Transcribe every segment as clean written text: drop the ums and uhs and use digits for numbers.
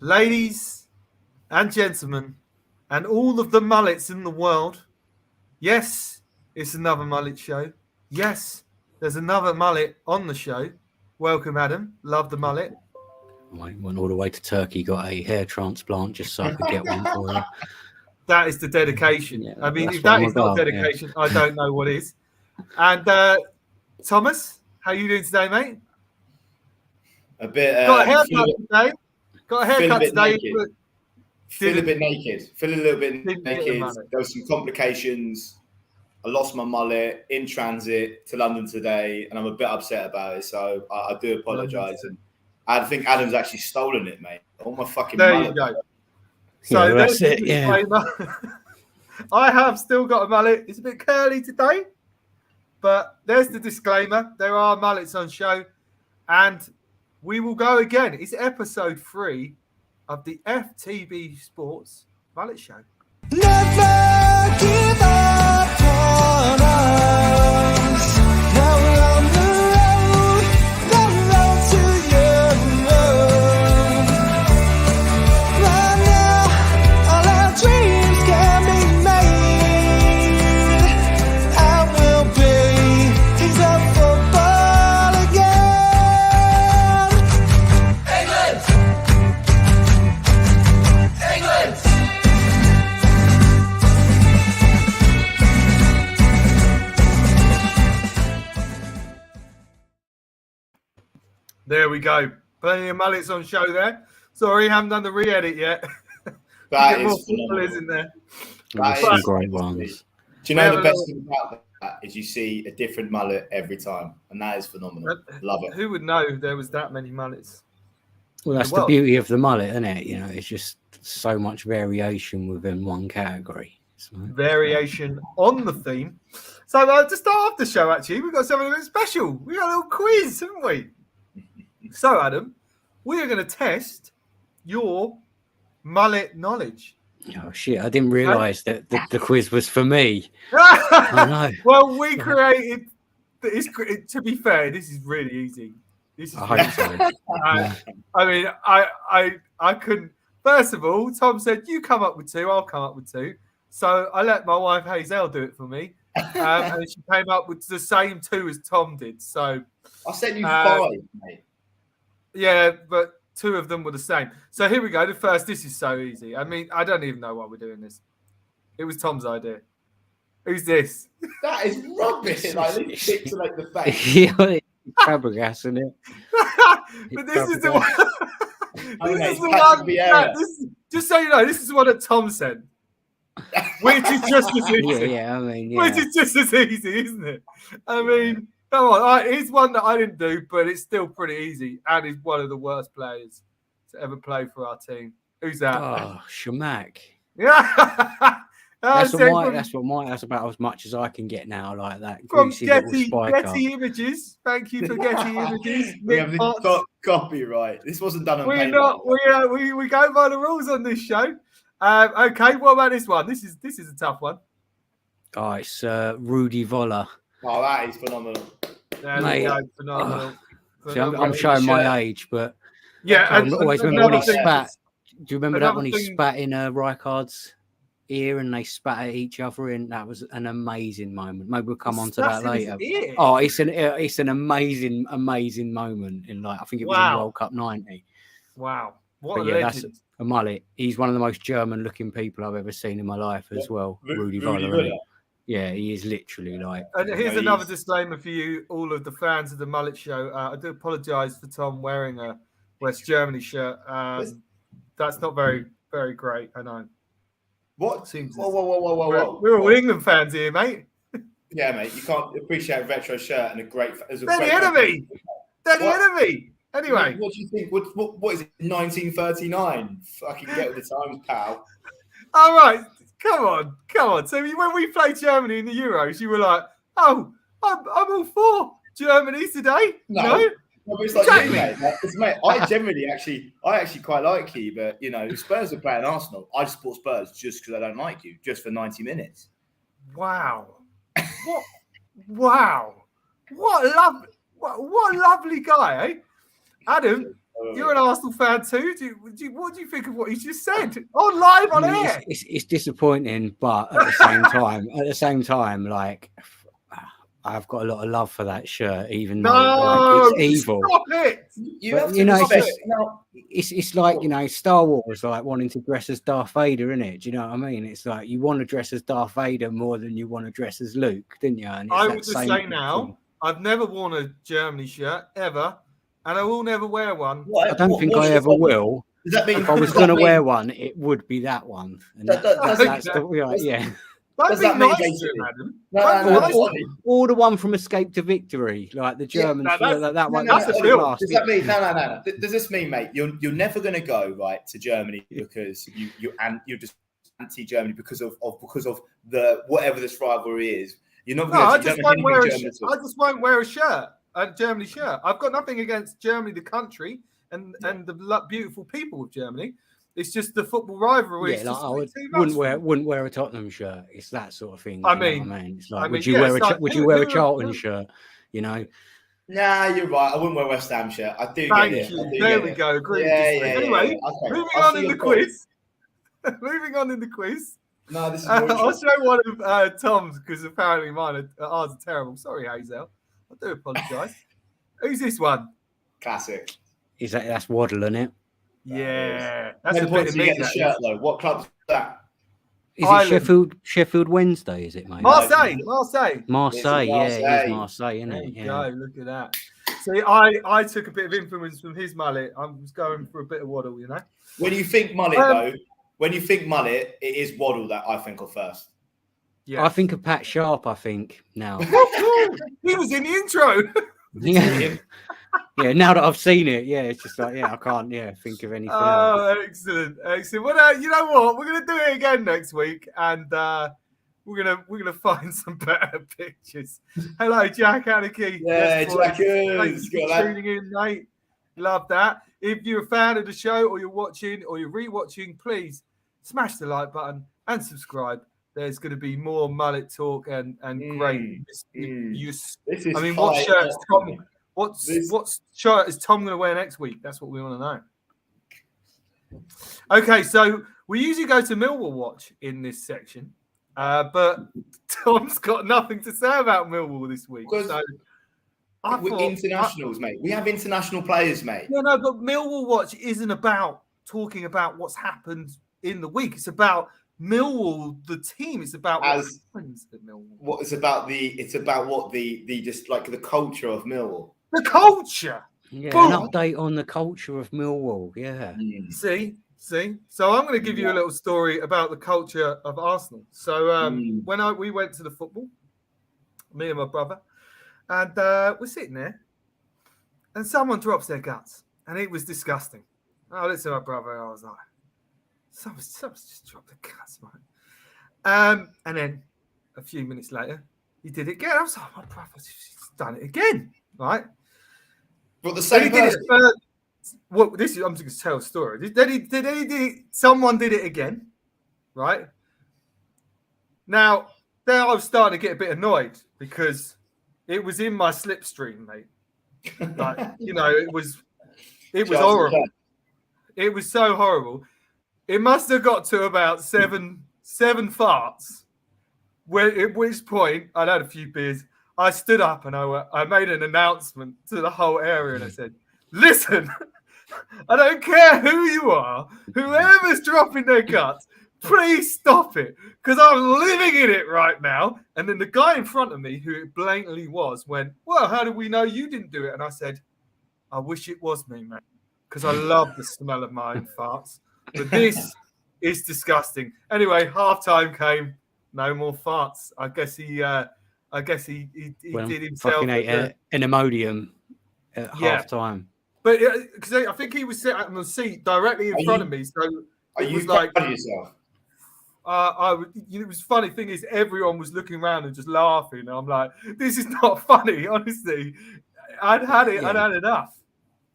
Ladies and gentlemen, and all of the mullets in the world, yes, it's another mullet show. Yes, there's another mullet on the show. Welcome, Adam. Love the mullet. I went all the way to Turkey, got a hair transplant just so I could get one for you. That is the dedication. Yeah, I mean, that's if what that I'm is not about, dedication, I don't know what is. And Thomas, how you doing today, mate? A bit. Got a haircut today. Got a haircut today. Feel a bit naked. Feel a little bit Didn't get the naked. mullet. There was some complications. I lost my mullet in transit to London today, and I'm a bit upset about it. So I do apologise. And I think Adam's actually stolen it, mate. All my fucking There mullet. you go. So Yeah, there's that's the it, yeah. disclaimer. I have still got a mullet. It's a bit curly today, but there's the disclaimer. There are mullets on show, and we will go again. It's episode 3 of the FTB Sports Mullet Show. Never give up on us. Now we're on the road to you. Right now, all our dreams can be made. I will be kings of football again. England! There we go. Plenty of mullets on show there. Sorry, haven't done the re-edit yet. That Get more is footballers phenomenal. in there. That Some is great honestly- ones. Do you know Yeah, the but- best thing about that is you see a different mullet every time, and that is phenomenal. Love it. Who would know there was that many mullets? Well, that's Well- the beauty of the mullet, isn't it? You know, it's just so much variation within one category. So, Variation on the theme. So to start off the show, actually, we've got something a bit special. We got a little quiz, haven't we? So, Adam, we are going to test your mullet knowledge. oh shit! I didn't realise that the quiz was for me. I know. Well, we created. To be fair, this is really easy. This is I really hope so. Yeah. I mean, I couldn't. First of all, Tom said, "You come up with 2, I'll come up with 2." So I let my wife Hazel do it for me, and she came up with the same 2 as Tom did. So I sent you 5, mate. yeah, but 2 of them were the same. So here we go. The first. This is so easy. I mean, I don't even know why we're doing this. It was Tom's idea. Who's this? That is rubbish. Like, this pixelate the face. Yeah, it's Fabregas, isn't it? But this is the one. Oh, This mate, is the Patrick one. Vieira. Just so you know, this is the one that Tom said, which is just as easy. Yeah. I mean, Which yeah. is just as easy, isn't it? I mean, come on. All right, here's one that I didn't do, but it's still pretty easy, and he's one of the worst players to ever play for our team. Who's that? Oh, Shamak. Yeah. That's so that's about as much as I can get now, like that. from greasy little spiker. Getty Images. Thank you for Getty Images. We Nick have the Potts. copyright. This wasn't done on We're paper. not. We go by the rules on this show. Okay, what about this one? This is a tough one. Oh, it's Rudy Voller. Oh, that is phenomenal. There Mate, we go. Phenomenal. See, I'm Phenomenal. showing my age, but Yeah, I and always remember when he another thing- spat. Do you remember that another when he thing- spat in Rijkaard's ear and they spat at each other? And that was an amazing moment. Maybe we'll come on to that Spat in his later. ear. Oh, it's an amazing moment in, like, I think it was in Wow. World Cup 90. Wow, what But a yeah, that's legend! a mullet. He's one of the most German-looking people I've ever seen in my life as well. Rudy Voller. Völler. isn't he? Yeah, he is literally like. And here's No, another he's- disclaimer for you, all of the fans of the Mullet Show. I do apologise for Tom wearing a West Germany shirt. That's not very, very great. I know. What? Seems Whoa. We're all England fans here, mate. Yeah, mate, you can't appreciate a retro shirt and a great. As a They're the great enemy. They're the What? enemy. Anyway, What do you think? What is it? 1939? Fucking get with the times, pal. all right. Come on. So when we played Germany in the Euros, you were like, "Oh, I'm all for Germany today." No, but it's like, Exactly. yeah, mate. Mate, I generally actually quite like you, but you know, Spurs are playing Arsenal. I support Spurs just because I don't like you, just for 90 minutes. Wow. Wow. What a lovely guy, eh? Adam, You're an Arsenal fan too. What do you think of what he just said? On live on air. It's disappointing, but at the same time, like I've got a lot of love for that shirt, even though like, it's evil. Stop it. You But, have to you know, it's respect. just- Now, It's like, you know, Star Wars, like wanting to dress as Darth Vader, isn't it? Do you know what I mean? It's like you want to dress as Darth Vader more than you want to dress as Luke, didn't you? And I it's will that just same say thing. now, I've never worn a Germany shirt ever, and I will never wear one. I don't think I ever will. Does that mean If I was does going to that wear mean- one, it would be that one. And That- that's that- the, right, yeah. Don't Does be that mean nice to basically- him, Adam. No, Don't be no, nice no, to him. Or the one from Escape to Victory, like the Germans. That one. that's That's a the film. last. Does that mean no? Does this mean, mate, you're never going to go right to Germany because you're just anti-Germany because of the whatever this rivalry is? You're not No, going I to. just won't wear a shirt, a Germany shirt. I've got nothing against Germany, the country, and the beautiful people of Germany. It's just the football rivalry. Yeah, It's like just I a bit too much. wouldn't wear a Tottenham shirt. It's that sort of thing. I do you know mean- what I mean, it's like, I mean, would you yeah, wear it's like, would you wear a who- Charlton shirt? You know, Nah, you're right. I wouldn't wear a West Ham shirt. I do Thank get it. you. I do There get we it. go. Agree. Yeah. Anyway, Okay. moving I on see in the your point. quiz. Moving on in the quiz. No, this is more I'll interesting. show one of Tom's because apparently ours are terrible. Sorry, Hazel. I do apologise. Who's this one? Classic. that's Waddle, isn't it? Yeah, that's When a bit points of do you me. get the that shirt is. though? What club's that? Is Ireland. it Sheffield Wednesday? Is it, mate? Marseille. Marseille, Marseille. yeah, it is Marseille, isn't There it? you Yeah. go. Look at that. See, I took a bit of influence from his mullet. I was going for a bit of Waddle, you know. When you think Mullet, though, when you think Mullet, it is Waddle that I think of first. Yeah. I think of Pat Sharp. I think now. He was in the intro. yeah. Yeah. Now that I've seen it, yeah, it's just like I can't think of anything else. Oh, excellent. Well, you know what? We're gonna do it again next week, and we're gonna find some better pictures. Hello, Jack Anarchy. Yeah, boys. Jackers. Thanks Go, for lad. tuning in, mate. Love that. If you're a fan of the show, or you're watching, or you're rewatching, please smash the like button and subscribe. There's going to be more mullet talk and great use. This is I mean, what high shirt is up. Tom? What shirt is Tom going to wear next week? That's what we want to know. Okay, so we usually go to Millwall watch in this section, but Tom's got nothing to say about Millwall this week. Because So we're internationals, mate. We have international players, mate. No, but Millwall watch isn't about talking about what's happened in the week. It's about Millwall, the team. It's about what happens at Millwall. It's about what the just like the culture of Millwall. The culture. Yeah, Boom. an update on the culture of Millwall. Yeah. See. So I'm going to give you a little story about the culture of Arsenal. So when we went to the football, me and my brother, and we're sitting there, and someone drops their guts, and it was disgusting. I looked at my brother, and I was like, someone's just dropped the guts, man. And then a few minutes later, he did it again. I was like, my brother's just done it again, right? But the Then same he did person. it first. Well, I'm just going to tell a story. Then he did it. Someone did it again, right? Now, there I was starting to get a bit annoyed because it was in my slipstream, mate. Like, it was horrible. It was so horrible. It must have got to about seven farts. At which point, I'd had a few beers. I stood up and I made an announcement to the whole area, and I said, "Listen, I don't care who you are, whoever's dropping their guts, please stop it, because I'm living in it right now." And then the guy in front of me, who it blatantly was, went, "Well, how do we know you didn't do it?" And I said, "I wish it was me, mate, because I love the smell of my own farts. But this is disgusting." Anyway, halftime came, no more farts. I guess he did himself. Fucking ate an Imodium at half time. But because I think he was sitting on the seat directly in front of me, so it was like yourself? it was funny. Thing is, everyone was looking around and just laughing. And I'm like, this is not funny, honestly. I'd had enough.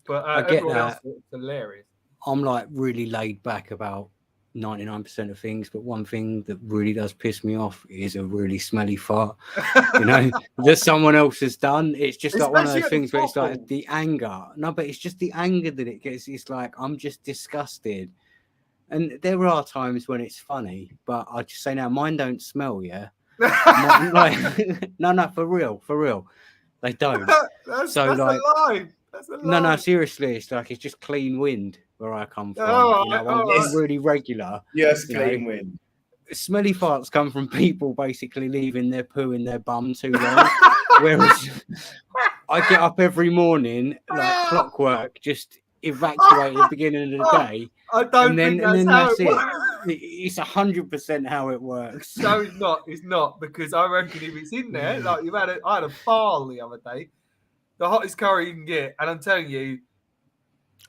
But I get everyone else that. thought it was hilarious. I'm like really laid back about 99% of things, but one thing that really does piss me off is a really smelly fart. You know, that someone else has done. It's just like one of Especially those at the things where it's like football. the anger. No, but it's just the anger that it gets. It's like I'm just disgusted. And there are times when it's funny, but I just say now, mine don't smell. Yeah, no, for real, they don't. That's like, a lie. That's a lie. No, seriously, it's like it's just clean wind where I come from. All You know, right, I'm really regular. Yes, you know. clean wind. Smelly farts come from people basically leaving their poo in their bum too long. Whereas I get up every morning like clockwork, just evacuate at the beginning of the day. I don't and think then that's it. how It's 100% how it works. No, it's not. It's not, because I reckon if it's in there, like I had a file the other day, the hottest curry you can get, and I'm telling you,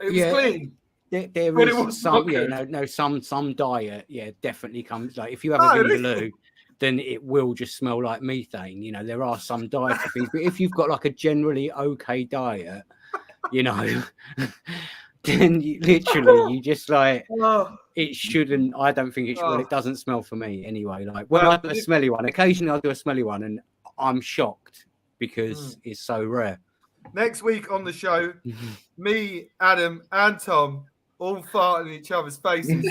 it was clean. There But it is was some, not some diet, definitely comes. Like if you have a vindaloo, then it will just smell like methane. You know, there are some dietary things, but if you've got like a generally okay diet, you know, then you just like it shouldn't. I don't think it should. Well, it doesn't smell for me anyway. Like when I do a smelly one, occasionally I'll do a smelly one, and I'm shocked because it's so rare. Next week on the show, me, Adam, and Tom all fart in each other's faces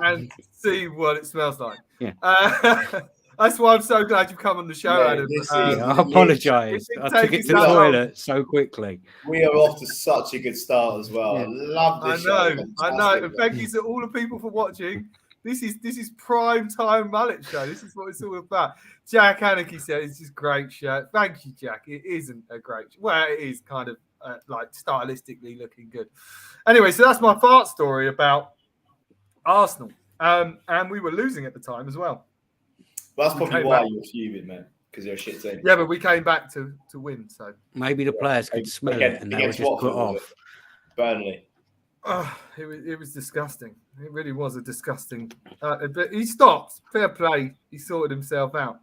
and see what it smells like. Yeah. That's why I'm so glad you've come on the show, Adam. I apologise. I took it to the toilet so quickly. We are off to such a good start as well. Yeah. I love this show. I know. And thank you to all the people for watching. This is prime time Mullet show. This is what it's all about. Jack Anarchy said it's just great shirt. Thank you, Jack. It isn't a great. Well, it is kind of like stylistically looking good. Anyway, so that's my fart story about Arsenal. And we were losing at the time as well. Well, that's probably why you're fuming, man, because they're a shit team. Yeah, but we came back to win. So maybe the players could smell it and they were just put off. Burnley. Oh, it was disgusting. It really was a disgusting. But he stopped. Fair play. He sorted himself out.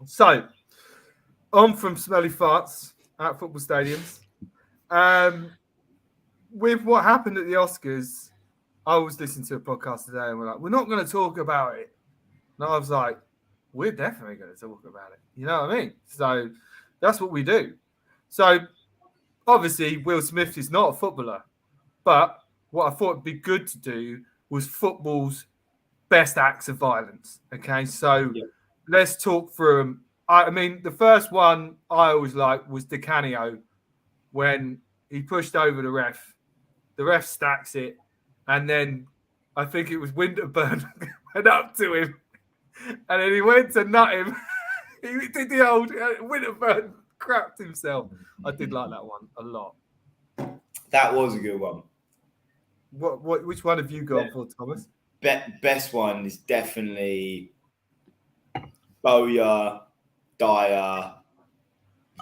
So, on from smelly farts at football stadiums. With what happened at the Oscars, I was listening to a podcast today and we're like, we're not going to talk about it. And I was like, we're definitely going to talk about it. You know what I mean? So, that's what we do. So, obviously, Will Smith is not a footballer. But what I thought would be good to do was football's best acts of violence. Okay, so let's talk through them. I mean, the first one I always liked was Di Canio when he pushed over the ref. The ref stacks it, and then I think it was Winterburn went up to him, and then he went to nut him. He did the old Winterburn crapped himself. I did like that one a lot. That was a good one. Which one have you gone for, Thomas? Best one is definitely Bowyer, Dyer,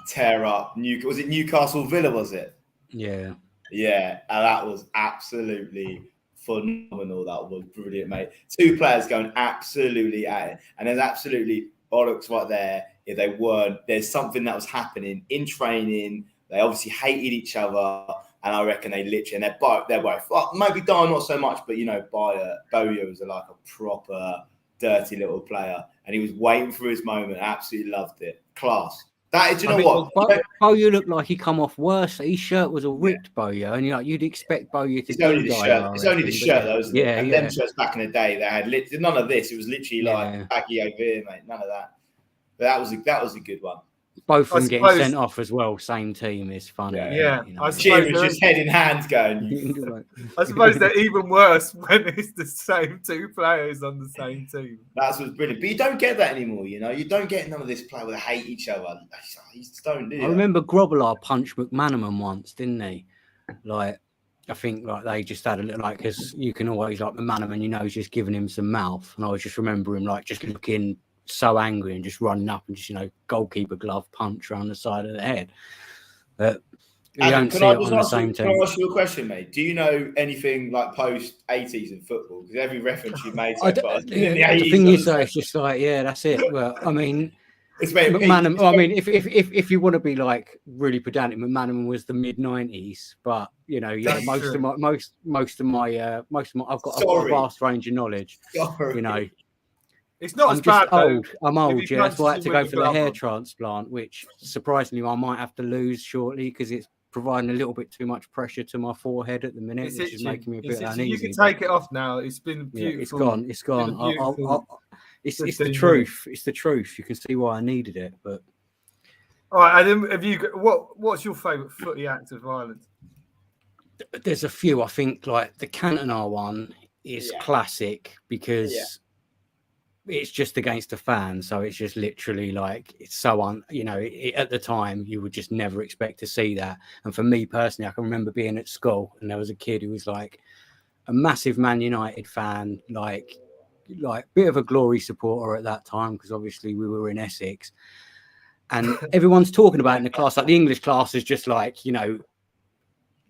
tear up. Was it Newcastle Villa? Was it? Yeah. Yeah, and that was absolutely phenomenal. That was brilliant, mate. Two players going absolutely at it, and there's absolutely bollocks right there. If they weren't, there's something that was happening in training. They obviously hated each other. And I reckon they literally, and they're both, well, maybe Dyer not so much, but, you know, Bowyer was like a proper dirty little player. And he was waiting for his moment. Absolutely loved it. Class. Do you know what? Bowyer looked like he come off worse. His shirt was all ripped, Bowyer. And you'd expect Bowyer to do only the shirt. It's only the shirt, though, isn't it? And them shirts back in the day, they had none of this. It was literally like baggy over here, mate. None of that. But that was a good one. Both of them getting sent off as well. Same team is funny. Yeah. You know? Jim was just head in hand going. I suppose they're even worse when it's the same two players on the same team. That's what's brilliant. But you don't get that anymore, you know. You don't get none of this play where they hate each other. You just don't do. I remember Grobbelaar punched McManaman once, didn't he? Like, I think like they just had a little like because you can always like McManaman, you know, he's just giving him some mouth, and I just remember him like just looking so angry and just running up and just, you know, goalkeeper glove punch around the side of the head. But you don't see it on the same team. Can I ask you a question, mate? Do you know anything like post 80s in football? Because every reference you made so far in the 80s. The thing is, though, it's just like, that's it. Well, I mean, McManaman. I mean, if you want to be like really pedantic, McManaman was the mid 90s, but You know, That's most true. of my I've got a Sorry. vast range of knowledge. Sorry. You know, It's not I'm as just bad old. though. I'm if old, he yeah. That's why I had punches to you go with for the the glove hair on. transplant, which surprisingly I might have to lose shortly because it's providing a little bit too much pressure to my forehead at the minute, It's which is itching. making me a It's bit itching. You uneasy. can but take it off now. It's been yeah, beautiful. it's gone. It's been a gone. beautiful It's the 15 truth. It's the truth. You can see why I needed it, but All right, and then have you what's your favourite footy act of violence? there's a few. I think like the Cantona one is Yeah. classic because it's just against a fan, so it's just literally like it's so at the time you would just never expect to see that. And for me personally, I can remember being at school and there was a kid who was like a massive Man United fan, like bit of a Glory supporter at that time because obviously we were in Essex, and everyone's talking about it in the class. Like the English class is just like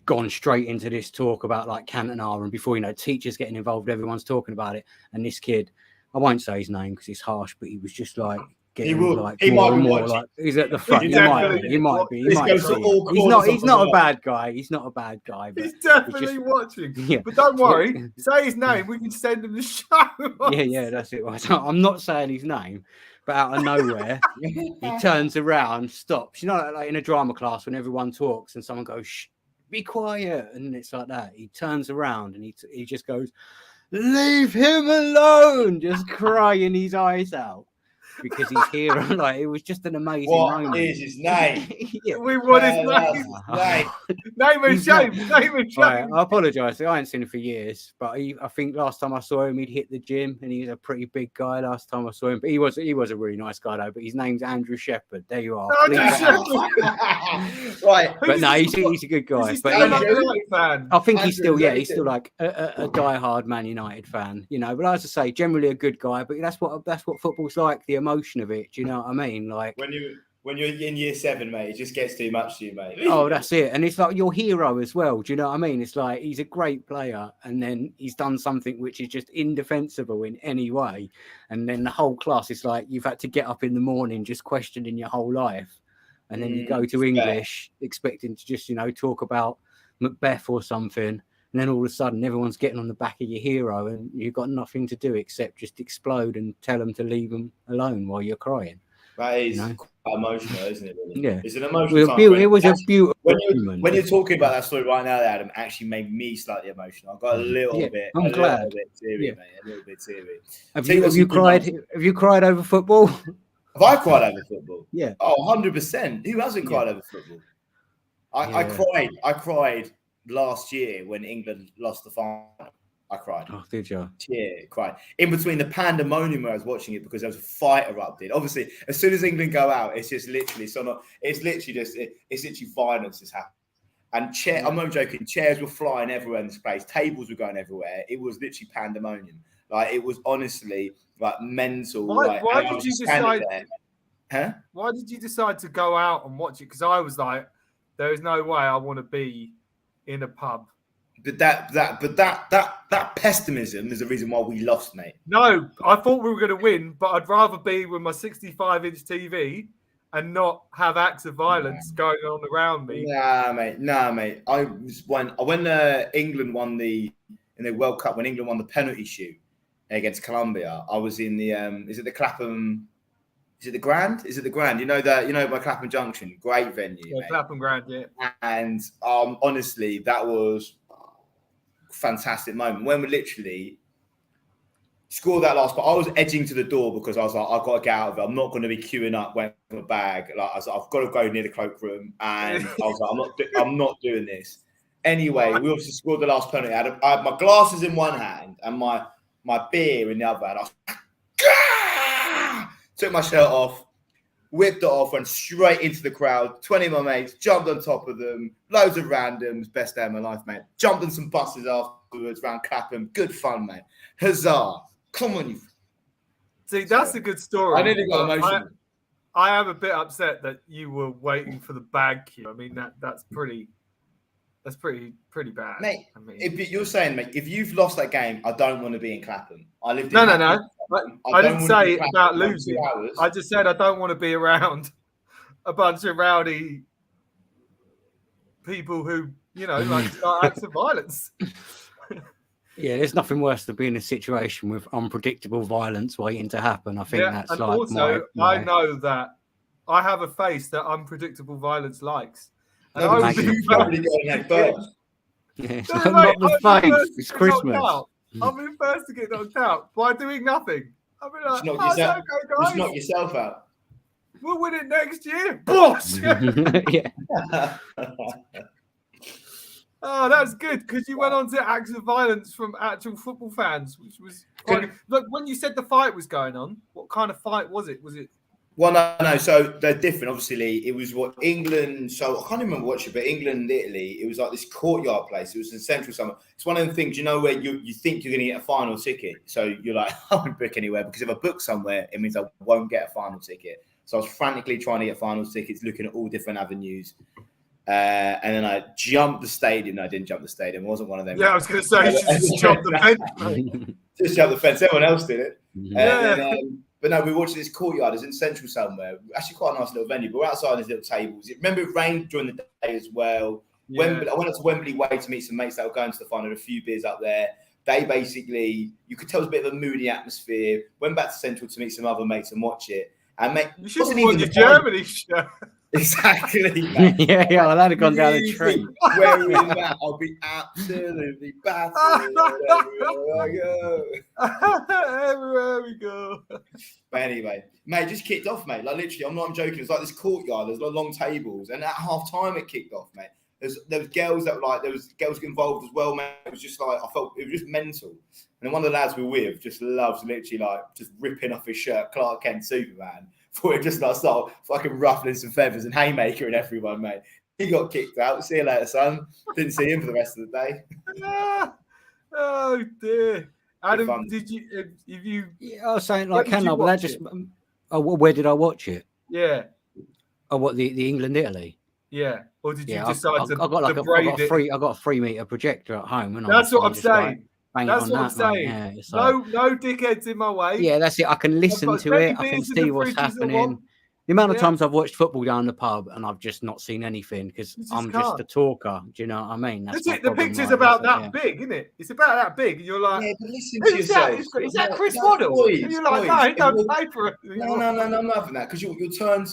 gone straight into this talk about like Cantona, and before teachers getting involved, everyone's talking about it. And this kid, I won't say his name because it's harsh, but he was just like getting like He more might and be more watching. like he's at the front. He's He might definitely be. He might be. He This might goes see to it. all He's corners not. He's of not the a world. bad guy. He's not a bad guy. But He's definitely just- watching. yeah. But don't worry, say his name. We can send him the show. Yeah, that's it. I'm not saying his name, but out of nowhere, he turns around, stops. You know, like in a drama class when everyone talks and someone goes, "Shh, be quiet," and it's like that. He turns around and he just goes, "Leave him alone!" Just crying his eyes out because he's here. Like it was just an amazing What moment. is his name? Yeah. We want his That's name. his name. Name and He's shame. Name and Right, shame. I apologise. I ain't seen him for years, but I think last time I saw him, he'd hit the gym, and he's a pretty big guy. Last time I saw him, but he was a really nice guy though. But his name's Andrew Shepherd. There you are. Andrew Leave that Shepherd. out. Right. But no, Who's he's a good guy. Is he But still a yeah, Man United fan? I think he's Andrew, still, is he's still like a diehard Man United fan, But as I say, generally a good guy. But that's what football's like, the emotion of it. Do you know what I mean? Like When you're in year 7, mate, it just gets too much to you, mate. oh, that's it. And it's like your hero as well. Do you know what I mean? It's like he's a great player, and then he's done something which is just indefensible in any way. And then the whole class is like you've had to get up in the morning just questioning your whole life. And then you go to English expecting to just, talk about Macbeth or something. And then all of a sudden everyone's getting on the back of your hero and you've got nothing to do except just explode and tell them to leave them alone while you're crying. That is quite emotional, isn't it? Really? Yeah. It's an emotional time. It was a beautiful moment. When you're talking about that story right now, Adam, actually made me slightly emotional. I got a little bit. I'm glad. Little bit teary, mate. A little bit teary. Have you cried? Have you cried over football? Have I cried over football? Yeah. Oh, 100%. Who hasn't cried over football? I cried last year when England lost the final. I cried. Oh, did you? Yeah, cried. In between the pandemonium where I was watching it because there was a fight erupted. Obviously, as soon as England go out, it's just literally it's literally violence is happening. And I'm not joking, chairs were flying everywhere in this place, tables were going everywhere. It was literally pandemonium. Like it was honestly like mental. Why did you decide? Why did you decide to go out and watch it? Because I was like, there is no way I want to be in a pub. But that pessimism is the reason why we lost, mate. No, I thought we were going to win, but I'd rather be with my 65-inch TV and not have acts of violence going on around me. Nah, mate. When England won in the World Cup, when England won the penalty shoot against Colombia, I was in the is it the Clapham? Is it the Grand? Is it the Grand? You know by Clapham Junction, great venue. Yeah, mate. Clapham Grand, yeah. And honestly, that was a fantastic moment when we literally scored that last. But I was edging to the door because I was like, I've got to get out of it. I'm not going to be queuing up, waiting for a bag. Like I was like, I've got to go near the cloakroom, and I was like, I'm not doing this. Anyway, we obviously scored the last penalty. I had my glasses in one hand and my beer in the other hand. I was like, took my shirt off, whipped it off, went straight into the crowd. 20 of my mates, jumped on top of them. Loads of randoms. Best day of my life, mate. Jumped on some buses afterwards around Clapham. Good fun, mate. Huzzah. Come on, you. See, that's a good story. I nearly got emotional. I am a bit upset that you were waiting for the bag queue. I mean, that's pretty bad. Mate, I mean, you're saying, mate, if you've lost that game, I don't want to be in Clapham. I lived in No. Clapham. I didn't say about for losing. 2 hours. I just said I don't want to be around a bunch of rowdy people who like start acts of violence. Yeah, there's nothing worse than being in a situation with unpredictable violence waiting to happen. I think that's and like also I know that I have a face that unpredictable violence likes. And No, I but would you probably going head first. Yeah, it's No, not the I've been face. first It's to get knocked Christmas. out. I've been first to get knocked out by doing nothing. I've been like, Just knock oh, it's yourself, okay, just guys. knock yourself out. We'll win it next year, boss. Yeah. Oh, that's good because you went on to acts of violence from actual football fans, which was quite good. Look, when you said the fight was going on, what kind of fight was it? Was it? Well, no. So they're different. Obviously, it was what England. So I can't remember watching, but England, Italy. It was like this courtyard place. It was in central summer. It's one of the things, where you think you're going to get a final ticket. So you're like, I won't book anywhere because if I book somewhere, it means I won't get a final ticket. So I was frantically trying to get final tickets, looking at all different avenues. And then I jumped the stadium. No, I didn't jump the stadium. It wasn't one of them. Yeah, I was going to say you should just jump the fence. Just jump the fence. Everyone else did it. Yeah. But no, we were watching this courtyard. It's in central somewhere. Actually, quite a nice little venue. But we're outside these little tables. Remember, it rained during the day as well. Yeah. I went up to Wembley Way to meet some mates that were going to the final. A few beers up there. They basically, you could tell it was a bit of a moody atmosphere. Went back to Central to meet some other mates and watch it. And mate, You should have won your Germany show. Exactly. Mate. yeah, well, that'd have gone down the tree. Wearing that, I'll be absolutely battered everywhere I go. Everywhere we go. But anyway, mate, just kicked off, mate. Like literally, I'm not joking. It's like this courtyard. There's like long tables, and at half time it kicked off, mate. There was girls that were like, there was girls involved as well, mate. It was just like, I felt it was just mental. And then one of the lads we were with just loves literally like just ripping off his shirt, Clark Kent Superman. Thought it just like start fucking ruffling some feathers and haymaker and everyone, mate. He got kicked out. See you later, son. Didn't see him for the rest of the day. Oh dear. Adam, fun. did you? If you? Yeah, I was saying Where like, did can you I? But that watch just. it? Where did I watch it? Yeah, Oh, what the England Italy? yeah. Or did you Yeah, decide to? I got like to I braid got a it? free. I got a 3-meter projector at home, and That's what I'm saying. That's what I'm That, saying. yeah, it's like, No dickheads in my way. yeah, that's it. I can listen got to plenty it. I can beers in the see what's fridges I happening. want. The amount of Yeah. times I've watched football down the pub and I've just not seen anything because You just I'm can't. just a talker. Do you know what I mean? That's my it. The problem, picture's like, about that's that it, big, isn't it? It's about that big. And you're like, Yeah, but listen to who's that? yourself. Is that Chris No, Waddle? boys, And you're like, boys, no, he don't you'll- pay for it. No, I'm not having that because you'll turn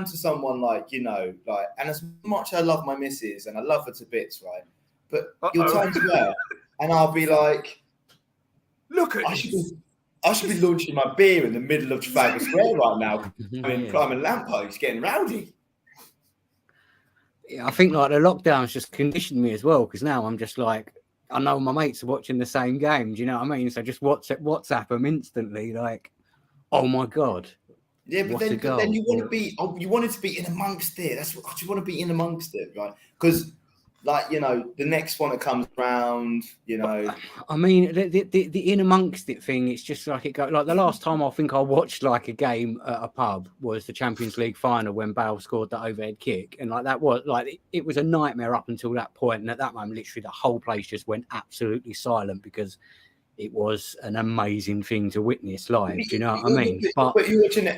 to someone like like, and as much as I love my missus and I love her to bits, right? But you'll Uh-oh. turn to her and I'll be like, Look at I should be launching my beer in the middle of Trafalgar Square right now, yeah. climbing lampposts, getting rowdy. Yeah, I think like the lockdown's just conditioned me as well because now I'm just like, I know my mates are watching the same game. Do you know what I mean? So just WhatsApp them instantly, like, oh my god. Yeah, but What a then goal. you want to be, you wanted to be in amongst it. That's what I just want to be in amongst it, right? Because, like, the next one that comes round, I mean, the in amongst it thing, it's just like it goes. Like the last time I think I watched like a game at a pub was the Champions League final when Bale scored that overhead kick, and like that was like it was a nightmare up until that point, and at that moment, literally the whole place just went absolutely silent because it was an amazing thing to witness live. Do you know what I mean? But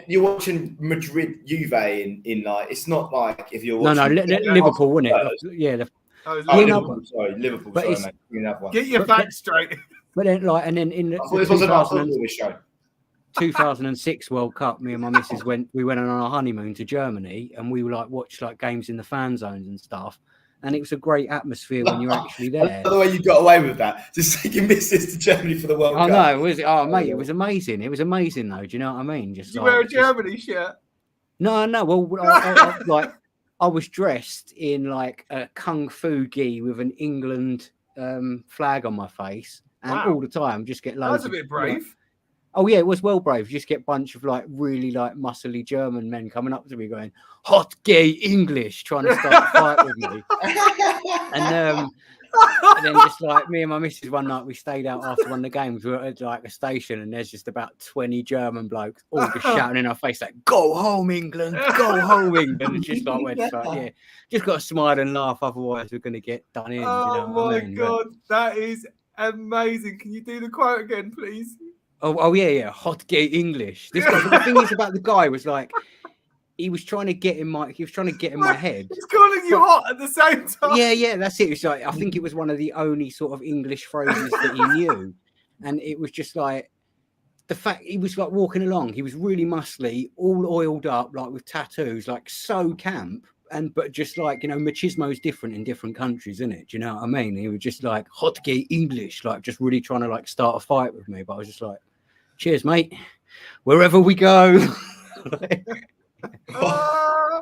you're watching Madrid Juve in like, it's not like if you're watching Liverpool, wasn't it? Yeah. Liverpool, sorry, Liverpool. But Sorry, it's- mate. You can have one. Get your facts straight. But then, like, and then in the I thought this was about football, this show. 2006 World Cup, me and my missus went on our honeymoon to Germany, and we were like watched like games in the fan zones and stuff, and it was a great atmosphere when you're actually there. By the way, you got away with that, just taking missus to Germany for the World I Cup. know, was it? Oh, mate, it was amazing. It was amazing, though. Do you know what I mean? Just Did you like, wear a just- Germany shirt? No. Well, like I was dressed in like a kung fu gi with an England flag on my face, and Wow. all the time just get loads. That's a of, bit brave. Oh yeah, it was well brave. You just get a bunch of like really like muscly German men coming up to me going, "Hot gay English," trying to start a fight with me. And then just like me and my missus one night, we stayed out after one of the games. We were at like a station, and there's just about 20 German blokes all just shouting in our face like, "Go home, England! Go home, England!" And it's just like, we're just like, yeah, just got to smile and laugh, otherwise we're gonna get done in. Oh you know what my I mean? god, that is amazing. Can you do the quote again, please? Oh yeah, hot gay English. The thing is about the guy was like, he was trying to get in my head. He's calling you hot at the same time. Yeah, that's it. It's like, I think it was one of the only sort of English phrases that he knew, and it was just like the fact he was like walking along. He was really muscly, all oiled up, like with tattoos, like so camp. But just like, machismo is different in different countries, isn't it? Do you know what I mean? He was just like hot gay English, like just really trying to like start a fight with me. But I was just like, cheers, mate. Wherever we go. What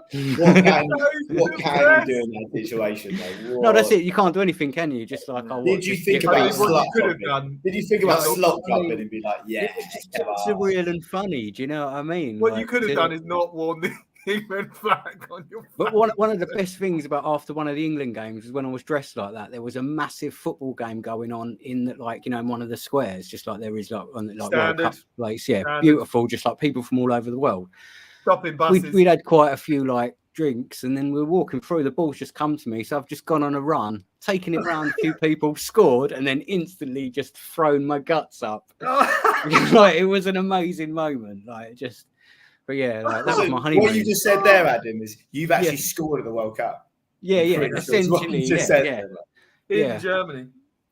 can you do in that situation? Like, no, that's it. You can't do anything, can you? Just like, did you think about slut clubbing? Did you think about slut clubbing and be like, yeah, it's just surreal and funny? Do you know what I mean? What you could have done is not worn the England flag on your face. But one of the best things about after one of the England games was when I was dressed like that. There was a massive football game going on in in one of the squares, just like there is like on like World Cup place. Yeah, standard. Beautiful, just like people from all over the world. Stopping buses. We'd had quite a few like drinks, and then we were walking through. The ball's just come to me, so I've just gone on a run, taken it round a few people, scored, and then instantly just thrown my guts up. Like it was an amazing moment. But yeah, like that was my honeymoon. What you just said there, Adam, is you've actually scored at the World Cup. Yeah, essentially, In Germany.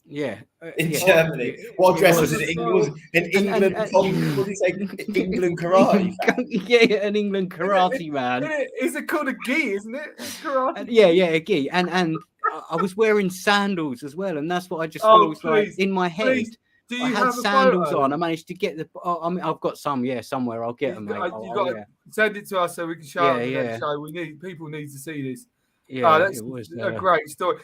Yeah, in Germany. What dress was it? England. What did he say? England karate. Yeah, an England karate man. Is it called a gi? Isn't it? Karate. Yeah, a gi. And I was wearing sandals as well, and that's what I just thought like in my head. Please. Do you I had sandals on. I managed to get the. I mean, I've got some, somewhere. I'll get them. You've got to send it to us so we can show it. Show. People need to see this. Yeah, that's a great story.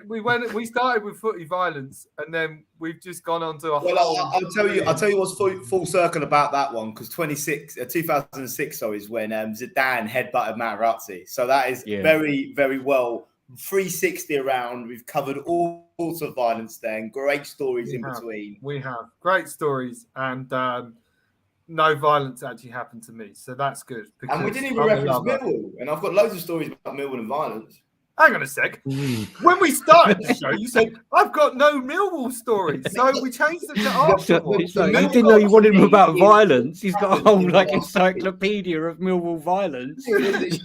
We started with footy violence, and then we've just gone on to a. Well, I'll tell you what's full circle about that one, because 2006 is when Zidane headbutted Materazzi. So that is very, very well 360 around. We've covered all sorts of violence then. Great stories between. We have great stories, and no violence actually happened to me, so that's good. And we didn't even reference Millwall, and I've got loads of stories about Millwall and violence. Hang on a sec. When we started the show, you said, I've got no Millwall stories. So we changed it to Arsenal. You didn't know you wanted him about violence. He's got a whole encyclopedia of Millwall violence. I didn't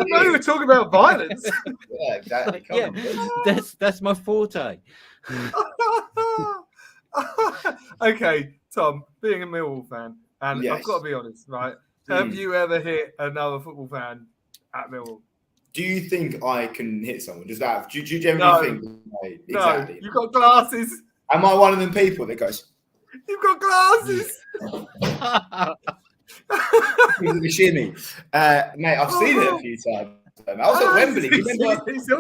know you were talking about violence. Yeah, exactly. That's my forte. Okay, Tom, being a Millwall fan, and I've got to be honest, right? Have you ever hit another football fan at Millwall? Do you think I can hit someone? Does that? Do you generally think? Like, exactly. No, you've got glasses. Am I one of them people that goes? You've got glasses. He's a shimmy, mate. I've seen it a few times. I was at Wembley. Do you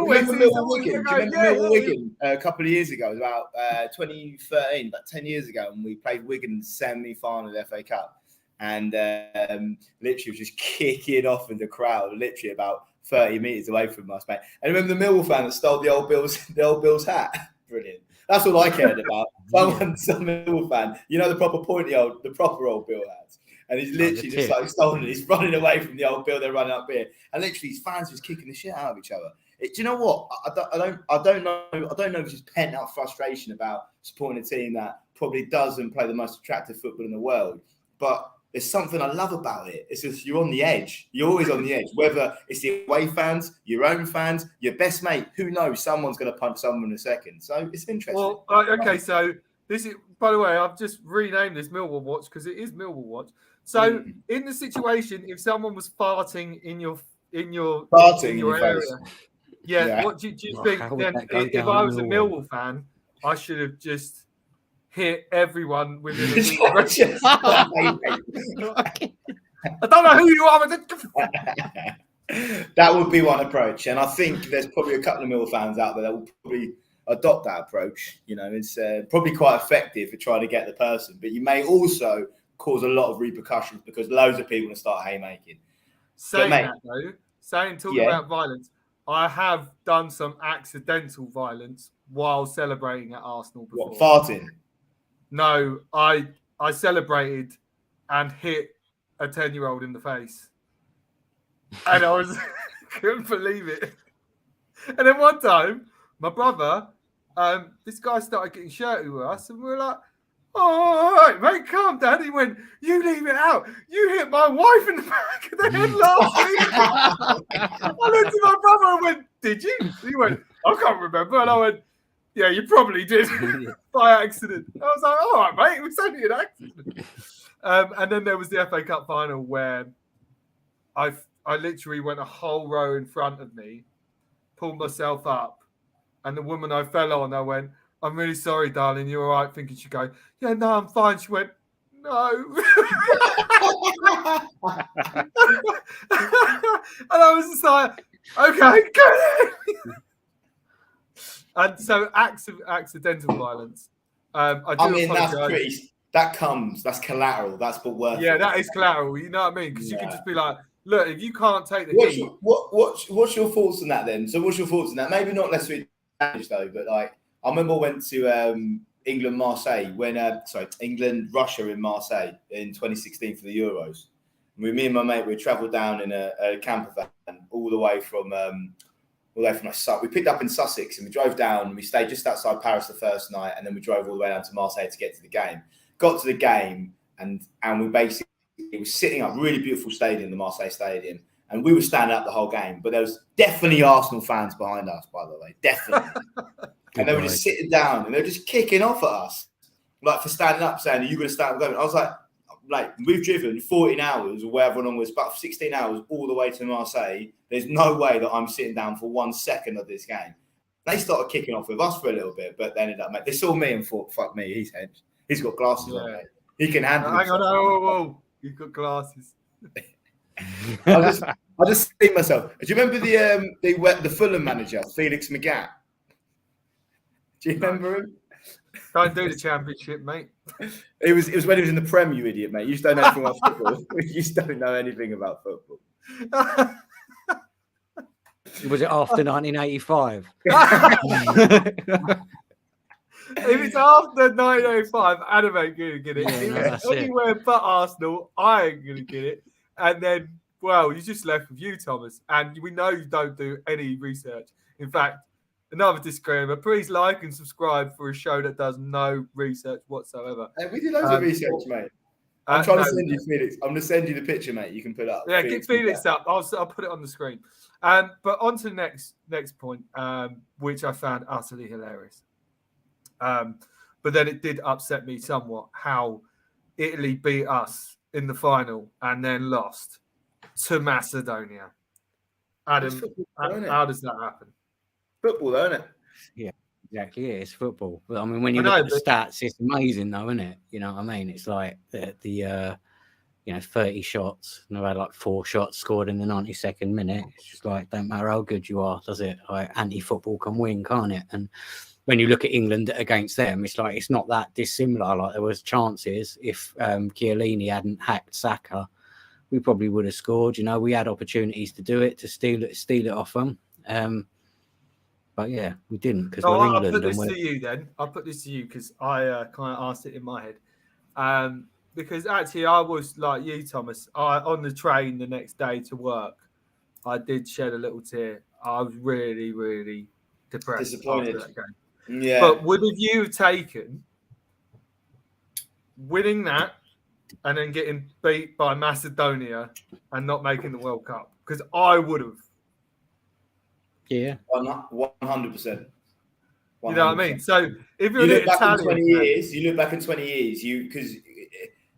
remember Millwall Wigan a couple of years ago? It was about 2013, about 10 years ago, and we played Wigan semi-final of the FA Cup, and literally was just kicking off in the crowd, literally about 30 metres away from us, mate. And remember the Millwall fan that stole the old Bill's hat? Brilliant. That's all I cared about. Some Millwall fan, the proper the proper old Bill hats. And he's literally just stolen it. He's running away from the old Bill. They're running up here, and literally his fans just kicking the shit out of each other. Do you know what? I don't know if it's just pent up frustration about supporting a team that probably doesn't play the most attractive football in the world, but there's something I love about it. It's just you're on the edge. You're always on the edge. Whether it's the away fans, your own fans, your best mate, who knows? Someone's going to punch someone in a second. So it's interesting. Well, okay. So this is, by the way, I've just renamed this Millwall Watch because it is Millwall Watch. So in the situation, if someone was farting in your area, what do you think? Then if I was a Millwall fan, I should have just hit everyone within a meter. I don't know who you are, but that would be one approach. And I think there's probably a couple of Millwall fans out there that will probably adopt that approach. It's probably quite effective for trying to get the person, but you may also cause a lot of repercussions because loads of people will start haymaking. Talking about violence, I have done some accidental violence while celebrating at Arsenal before. What, farting? No, I celebrated and hit a 10-year-old in the face. And I couldn't believe it. And then one time, my brother, this guy started getting shirty with us, and we were like, all right, mate, calm down. He went, you leave it out. You hit my wife in the back of the head last week. I looked at my brother and went, did you? He went, I can't remember. And I went, yeah, you probably did by accident. I was like, all right, mate, it was only an accident. And then there was the FA Cup final where I literally went a whole row in front of me, pulled myself up, and the woman I fell on, I went, I'm really sorry, darling. You're all right. Thinking she'd go, yeah, no, I'm fine. She went, no. And I was just like, okay, good. And so accidental violence. I mean, that's collateral. That's but worth. Yeah, that is collateral. You know what I mean? Because you can just be like, look, if you can't take the heat. What's your thoughts on that then? So what's your thoughts on that? Maybe not necessarily damage though, but like I remember I went to England Marseille when England Russia in Marseille in 2016 for the Euros. Me and my mate we travelled down in a camper van all the way from we picked up in Sussex and we drove down and we stayed just outside Paris the first night and then we drove all the way down to Marseille to get to the game. Got to the game and we basically was sitting up, really beautiful stadium, the Marseille Stadium, and we were standing up the whole game. But there was definitely Arsenal fans behind us, by the way, definitely. And they were just sitting down and they were just kicking off at us, like for standing up, saying, "Are you going to stand up?" Going? I was like, we've driven 14 hours or wherever long it was, about 16 hours all the way to Marseille. There's no way that I'm sitting down for 1 second of this game. They started kicking off with us for a little bit, but they ended up, they saw me and thought, "Fuck me, he's got glasses on, mate. He can handle it." Hang on, whoa. You've got glasses. I just think myself. Do you remember the Fulham manager, Felix Magath? Do you remember him? Don't do the championship, mate. It was when he was in the Prem, you idiot, mate. You just don't know anything about football. You just don't know anything about football. Was it after 1985? If it's after 1985, Adam ain't going to get it. Yeah, Anywhere but Arsenal, I ain't going to get it. And then, well, you're just left with you, Thomas. And we know you don't do any research. In fact, another disclaimer, please like and subscribe for a show that does no research whatsoever. Hey, we do loads of research, mate. I'm trying to send you Felix. I'm going to send you the picture, mate. You can put up. Yeah, get Felix up. I'll put it on the screen. But on to the next point, which I found utterly hilarious. But then it did upset me somewhat how Italy beat us in the final and then lost to Macedonia. Adam, how does that happen? Football, though, isn't it? Yeah, exactly. Yeah, it's football. But I mean, when you look at the stats, it's amazing, though, isn't it? You know what I mean? It's like the 30 shots, and I've had like 4 shots scored in the 92nd minute. It's just like, don't matter how good you are, does it? Like, anti-football can win, can't it? And when you look at England against them, it's like it's not that dissimilar. Like there was chances if Chiellini hadn't hacked Saka, we probably would have scored. You know, we had opportunities to do it, to steal it off them. But yeah, we didn't because we're England. I'll put this to you then. I'll put this to you because I kind of asked it in my head. Because actually, I was like you, Thomas. On the train the next day to work, I did shed a little tear. I was really, really depressed. Disappointed. After that game. Yeah. But would have you taken winning that and then getting beat by Macedonia and not making the World Cup? Because I would have. Yeah. 100%. You know what I mean? So if you're you look back in 20 years,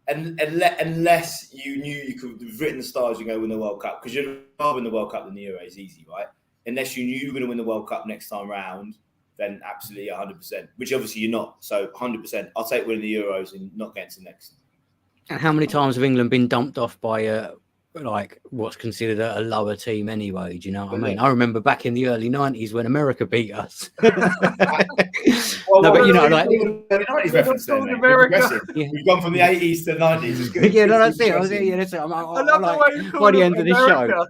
unless you knew you could have written the stars, you're going to win the World Cup, because you'd rather win the World Cup than the Euro is easy, right? Unless you knew you were going to win the World Cup next time round, then absolutely 100%, which obviously you're not. So 100%, I'll take winning the Euros and not getting to the next. And how many times have England been dumped off by like what's considered a lower team anyway? Do you know what I mean? I remember back in the early 90s when America beat us. But you know, like America. Yeah. We've gone from the 80s to the 90s. Yeah, no, that's it. I love the way by the end of the show.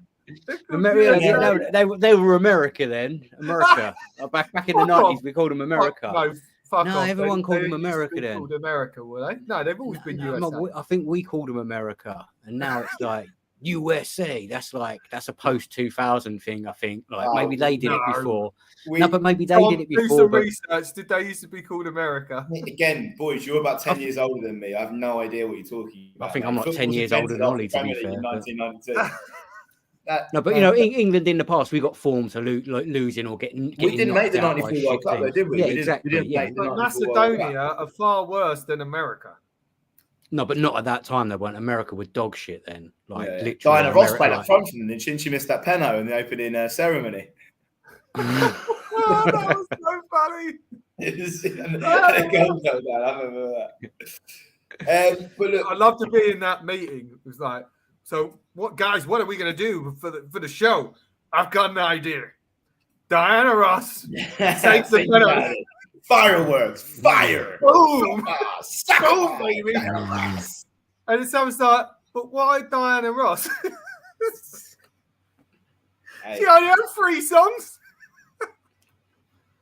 They were America then. America. Back in the 90s, we called them America. No, everyone called them America then. Called America, were they? No, they've always been USA. I think we called them America, and now it's like USA. That's a post 2000 thing, I think. Like maybe Oh, they did it no. before. We, No, but maybe they Tom, did it do before. some But research. Did they used to be called America? again, boys, you're about 10 years older than me. I have no idea what you're talking about. I think mate. I'm like 10 Football's years older invented than after Ollie, to be Premier League fair. in But... 1992. No, but you know, England in the past, we got formed to losing or getting. We didn't make the knocked out by 94 World shit Cup, though, teams. did we? Yeah, We exactly. didn't Yeah. make the But 94 World Cup. Macedonia are far worse than America. No, but not at that time. They weren't. America were dog shit then. Like literally. Diana Ross America, played like... up front for them, and she missed that penalty in the opening ceremony. Oh, that was so funny. I remember that. But look, I'd love to be in that meeting. It was like, so what, guys? What are we going to do for the show? I've got an idea. Diana Ross takes the penalty. Fireworks, fire, Boom, boom, baby. And then someone's like, but why Diana Ross? Hey, She only had 3 songs.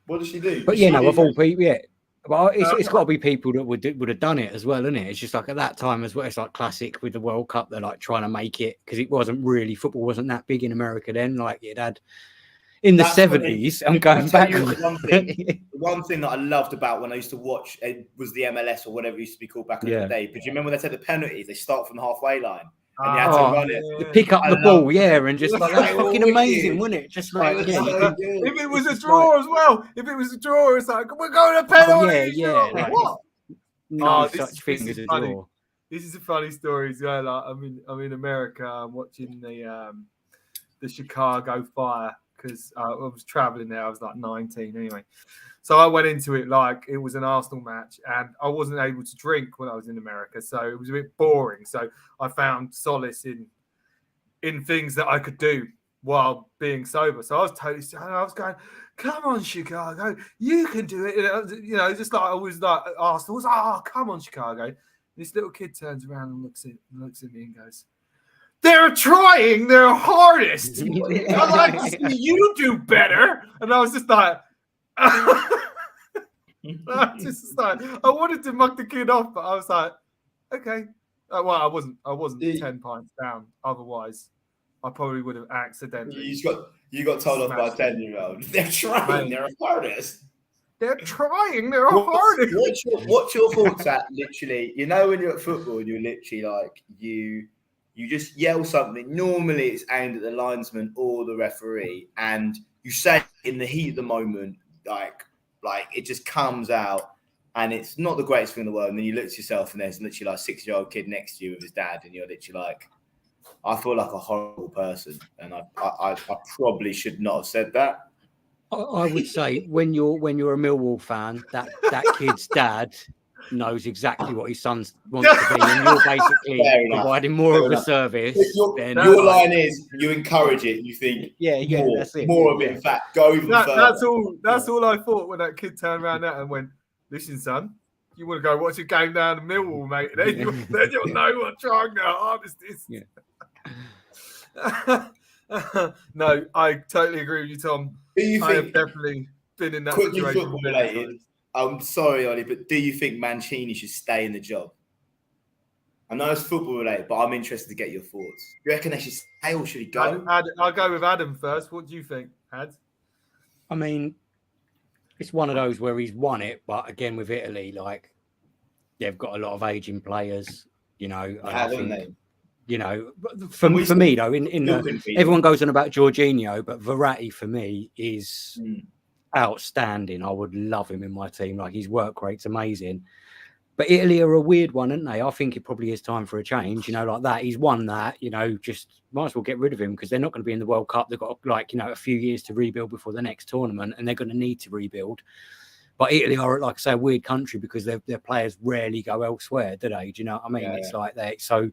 what does she do? But you know, of all people, yeah. But it's got to be people that would have done it as well, isn't it? It's just like at that time as well. It's like classic with the World Cup. They're like trying to make it because it wasn't really football wasn't that big in America then. Like it had in the 70s. I'm going back. The one thing that I loved about when I used to watch it was the MLS or whatever it used to be called back in the day. But do you remember when they take the penalties? They start from the halfway line. And you had to run it. To pick up the ball, and just like that's fucking amazing, wasn't it? Just like if it was a draw as well, if it was a draw, it's like we're going to penalty. Like, what? No such thing as a draw. This is a funny story as well. Like I'm in America. I'm watching the Chicago Fire because I was traveling there. I was like 19 anyway. So I went into it like it was an Arsenal match, and I wasn't able to drink when I was in America, so it was a bit boring. So I found solace in things that I could do while being sober. So I was going, "Come on, Chicago, you can do it!" You know, just like I was like Arsenal was, "Oh, come on, Chicago." This little kid turns around and looks at me and goes, "They're trying their hardest. I'd like to see you do better." And I was just like. I wanted to mug the kid off, but I was like, okay. Well, I wasn't 10 pints down. Otherwise, I probably would have accidentally. You got told off by a 10-year-old. They're trying their hardest. They're trying their hardest. What's your thoughts at literally? You know, when you're at football, you're literally like you just yell something. Normally, it's aimed at the linesman or the referee, and you say it in the heat of the moment. Like it just comes out, and it's not the greatest thing in the world. And then you look at yourself, and there's literally like a 6-year-old kid next to you with his dad, and you're literally like, I feel like a horrible person, and I probably should not have said that. I would say when you're a Millwall fan, that kid's dad knows exactly what his son wants to be, and you're basically providing more of a service. Your line is you encourage it. You think, more, that's it. More of it. In fact, go even further. That's all I thought when that kid turned around and went, "Listen, son, you want to go watch a game down in Millwall, mate? Then you'll know what trying their hardest is." Yeah. No, I totally agree with you, Tom. I have definitely been in that situation. Football related. I'm sorry, Ollie, but do you think Mancini should stay in the job? I know it's football related, but I'm interested to get your thoughts. You reckon they should stay or should he go? I'll go with Adam first. What do you think, Ad? I mean, it's one of those where he's won it, but again with Italy, like they've got a lot of aging players. You know, haven't they? You know, for me though, everyone goes on about Jorginho, but Verratti for me is outstanding. I would love him in my team. Like his work rate's amazing. But Italy are a weird one, aren't they? I think it probably is time for a change. You know, like that. He's won that. You know, just might as well get rid of him because they're not going to be in the World Cup. They've got like a few years to rebuild before the next tournament, and they're going to need to rebuild. But Italy are, like I say, a weird country because their players rarely go elsewhere, do they? Do you know what I mean? Yeah, it's like that. So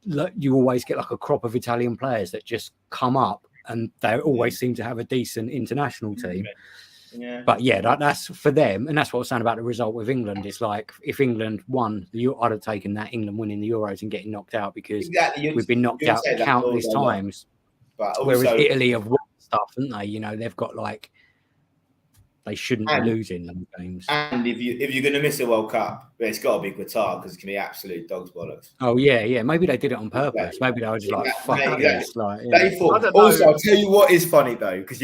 you always get like a crop of Italian players that just come up, and they always seem to have a decent international team. Yeah. But yeah, that's for them, and that's what I was saying about the result with England. It's like if England won, I'd have taken that England winning the Euros and getting knocked out because we've been knocked out countless times. But also, whereas Italy have won stuff, haven't they? You know, they've got like They shouldn't be losing those games. And if you're going to miss a World Cup, it's got to be Qatar because it can be absolute dog's bollocks. Oh yeah. Maybe they did it on purpose. Maybe they were just like, fuck this. Like, They thought. Also, I'll tell you what is funny though, because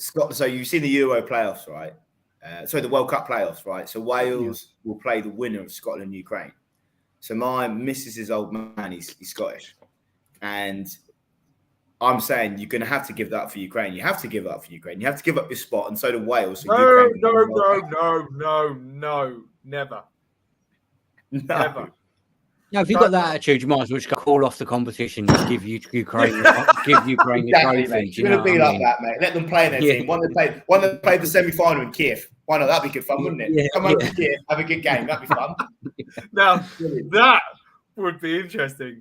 Scott. So you've seen the Euro playoffs, right? The World Cup playoffs, right? So Wales will play the winner of Scotland Ukraine. So my missus's old man, he's Scottish, and I'm saying you're going to have to give that up for Ukraine. You have to give it up for Ukraine. You have to give up your spot, and so do Wales. So no, never. Never. No, if you've got that attitude, you might as well just call off the competition. Just give Ukraine the trophy. You're going to be like that, mate. Let them play in their team. One that played the semi-final in Kiev. Why not? That'd be good fun, wouldn't it? Come over to Kiev, have a good game. That'd be fun. Now, that would be interesting.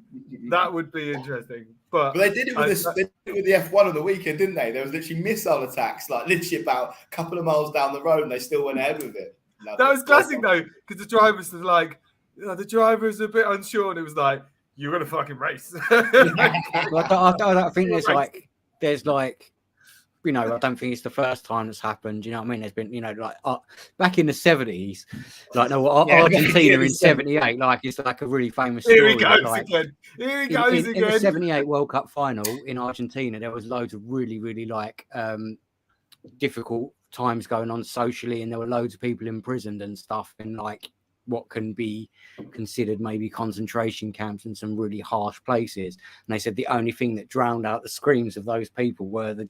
That would be interesting. But they did it with the F1 on the weekend, didn't they? There was literally missile attacks, like literally about a couple of miles down the road, and they still went ahead with it. That was classic, though, because the drivers were like, the driver was a bit unsure, and it was like, you're going to fucking race. I think there's like, I don't think it's the first time that's happened. You know what I mean? There's been, back in the 70s, Argentina in 78, it's like a really famous story. Here he goes again. In the 78 World Cup final in Argentina, there was loads of really, really difficult times going on socially, and there were loads of people imprisoned and stuff in what can be considered maybe concentration camps in some really harsh places. And they said the only thing that drowned out the screams of those people were the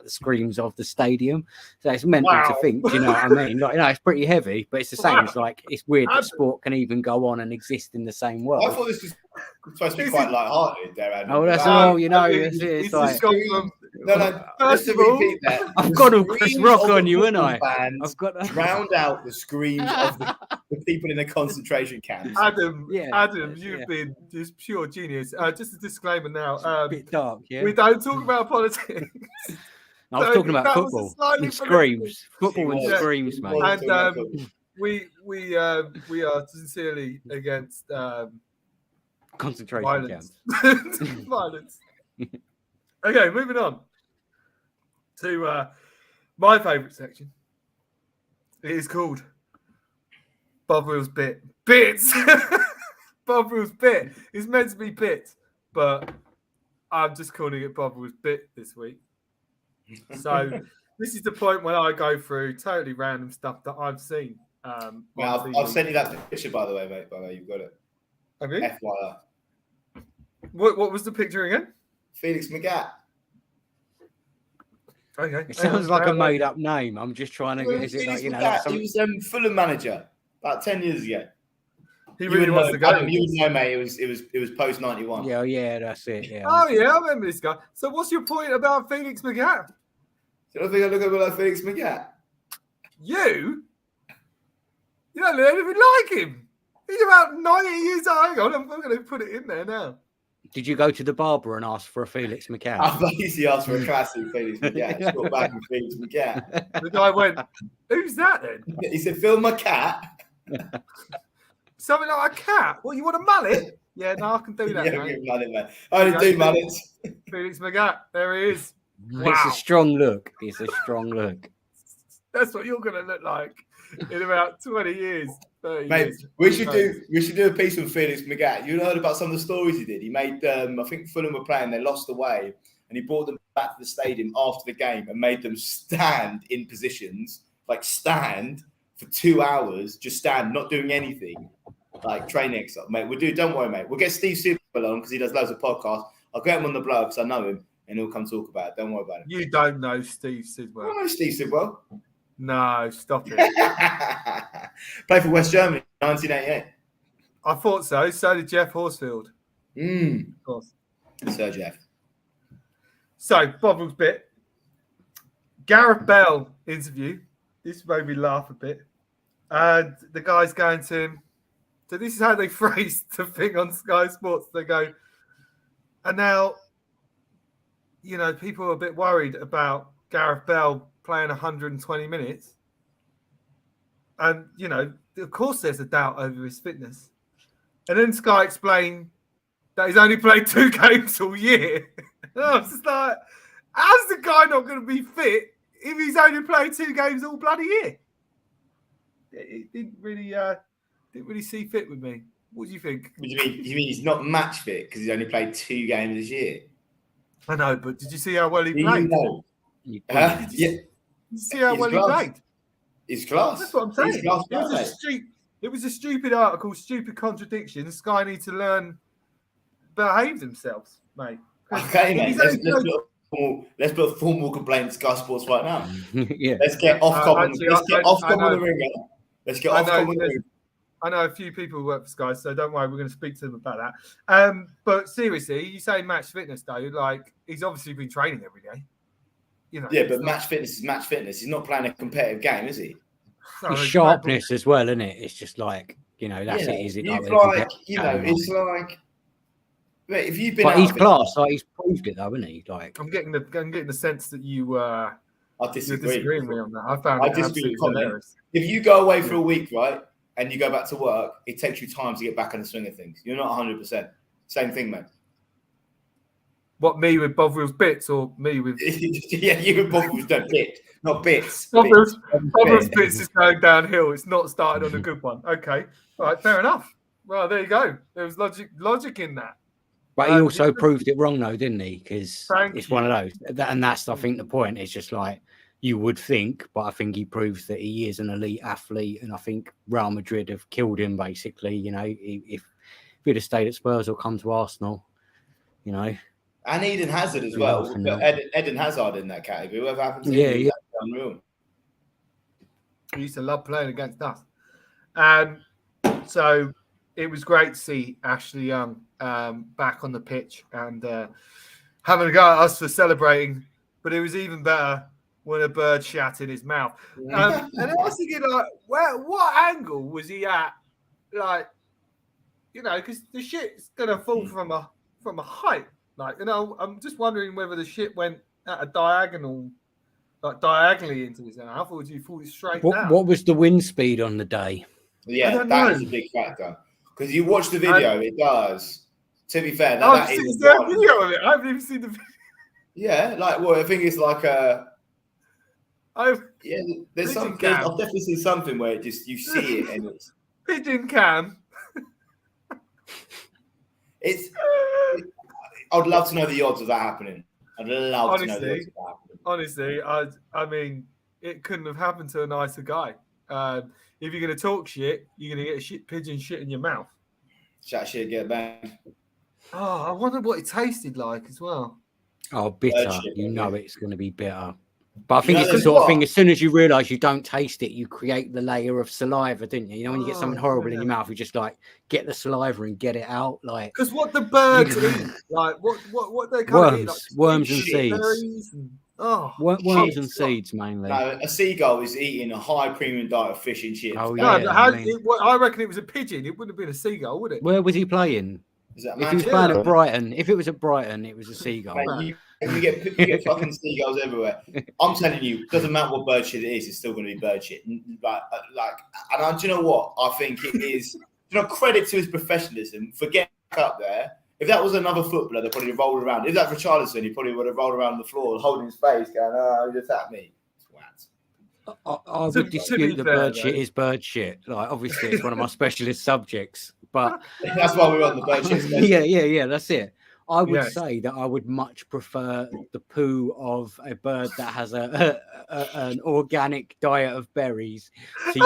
screams of the stadium. So it's mental to think, do you know what I mean? It's pretty heavy, but it's the same. It's it's weird that sport can even go on and exist in the same world. I thought this was supposed to be quite light-hearted there, Adam. Oh, that's all, it's like... No. Just to repeat that, I've got a Chris Rock on you, and I've got drowned out the screams of the people in the concentration camps. Adam, you've been just pure genius. Just a disclaimer now. A bit dark, yeah. We don't talk about politics. I was talking about football and screams. Football and screams, mate. And we are sincerely against concentration camps. Violence. Okay, moving on to my favourite section. It is called Bovrill's Bits. Bovrill's Bit. It's meant to be bits, but I'm just calling it Bovrill's Bit this week. So this is the point when I go through totally random stuff that I've seen. I've sent you that picture, by the way, mate. By the way, you've got it. Have you? FYI. What was the picture again? Felix Magath. Okay. It sounds like a made-up name. I'm just trying to get. Is it he was Fulham manager about 10 years ago. He really wants to go. Adam, you would know, mate. It was post 91. Yeah, that's it. Yeah. Oh yeah, I remember this guy. So, what's your point about Felix Magath? Do you think I look a bit like Felix Magath? You don't look anything like him. He's about 90 years old. Hang on, I'm going to put it in there now. Did you go to the barber and ask for a Felix Magath? I basically asked for a classic Felix Magath. Just got back with Felix Magath. The guy went, "Who's that then?" He said, "Phil my cat." Something like a cat. What, you want a mullet? Yeah, no, I can do that. Mullet, man. I only do mullets. Felix Magath, there he is. It's a strong look. It's a strong look. That's what you're going to look like in about 20 years. 30 Mate, years. we should do a piece on Felix Magath. You heard about some of the stories he did. He made I think Fulham were playing, they lost away, and he brought them back to the stadium after the game and made them stand in positions, stand for 2 hours, just stand, not doing anything, training exercise. Mate, don't worry, mate. We'll get Steve Sidwell on because he does loads of podcasts. I'll get him on the blog because I know him and he'll come talk about it. Don't worry about it. You don't know Steve Sidwell. I know Steve Sidwell. No, stop it. Played for West Germany in 1988. I thought so. So did Jeff Horsfield. Of course. Sir Jeff. So, Bovrill's Bit. Gareth Bale interview. This made me laugh a bit. And the guy's going to him. So this is how they phrased the thing on Sky Sports. They go, and now, people are a bit worried about Gareth Bale playing 120 minutes. And, of course there's a doubt over his fitness. And then Sky explained that he's only played 2 games all year. And I was just like, How's the guy not going to be fit if he's only played 2 games all bloody year? It didn't really see fit with me. What do you think? What do you mean? You mean he's not match fit because he's only played 2 games this year? I know, but did you see how well he You played? know. Did you see how well he played? He's class. That's what I'm saying. He's class, It was a stupid article, stupid contradiction. This guy needs to learn, behave themselves, mate. Okay, mate. Let's put a formal complaint to Sky Sports right now. Yeah. Let's get Ofcom. Let's get Ofcom on the ringer. Let's get Ofcom on the ringer. I know a few people who work for Sky, so don't worry, we're going to speak to them about that. But seriously, you say match fitness though, like he's obviously been training every day. You know, yeah, but match fitness is match fitness. He's not playing a competitive game, is he? It's sharpness as well, isn't it? It's just like, you know, that's it. Is it it's like, mate, if you've been, but he's class. Like he's proved it though, isn't he? Like I'm getting the sense that you I disagree. you're disagreeing with me on that. I disagree with hilarious. If you go away for a week, right, and you go back to work, it takes you time to get back in the swing of things. You're not 100%. Same thing, man. What, me with Bovrill's bits or me with... Yeah, you with Bovrill's don't bit, not bits. Bovrill's bits is going downhill. It's not started on a good one. Okay. All right, fair enough. Well, there you go. There was logic in that. But he also proved it wrong, though, didn't he? Because it's one of those. And that's, I think, the point. It's just like you would think, but I think he proves that he is an elite athlete. And I think Real Madrid have killed him, basically. You know, if he'd have stayed at Spurs or come to Arsenal, you know. And Eden Hazard as well. Eden Hazard in that category. Whatever happened to him? Yeah. Unreal. He used to love playing against us. So it was great to see Ashley Young back on the pitch and having a go at us for celebrating. But it was even better when a bird shat in his mouth. And I was thinking, like, what angle was he at? Like, you know, because the shit's gonna fall from a height. Like, you know, I'm just wondering whether the shit went at a diagonally into his mouth, or would you fall straight down? What was the wind speed on the day? Yeah, that is a big factor. Because you watch the video, it does. To be fair, that is a video of it. I haven't even seen the video. Yeah, like, well, I think it's like a. I've definitely seen something where it just you see it and it's pigeon cam. I'd love to know the odds of that happening. I'd love to know the odds of that happening. Honestly, I mean, it couldn't have happened to a nicer guy. If you're going to talk shit, you're going to get pigeon shit in your mouth. Chat shit, get banned. Oh, I wonder what it tasted like as well. Oh, bitter. You know it's going to be bitter. But I think it's the sort of thing, as soon as you realise you don't taste it, you create the layer of saliva, didn't you? You know, when you get something horrible in your mouth, you just like get the saliva and get it out. Like, because what the birds eat, like what they kind of eat, like worms and seeds. Worms and seeds mainly. No, a seagull is eating a high premium diet of fish and chips. Oh, yeah. I reckon it was a pigeon. It wouldn't have been a seagull, would it? Where was he playing? If he was playing at Brighton, if it was at Brighton, it was a seagull. Mate, you get fucking seagulls everywhere. I'm telling you, doesn't matter what bird shit it is, it's still going to be bird shit. Do you know what? I think it is. Credit to his professionalism for getting up there. If that was another footballer, they'd probably rolled around. If that's Richarlison, he probably would have rolled around the floor, holding his face, going, "Oh, he just at me." I would dispute that bird shit is bird shit. Like, obviously, it's one of my specialist subjects, but that's why we're on the bird shit. Yeah, that's it. I would say that I would much prefer the poo of a bird that has an organic diet of berries to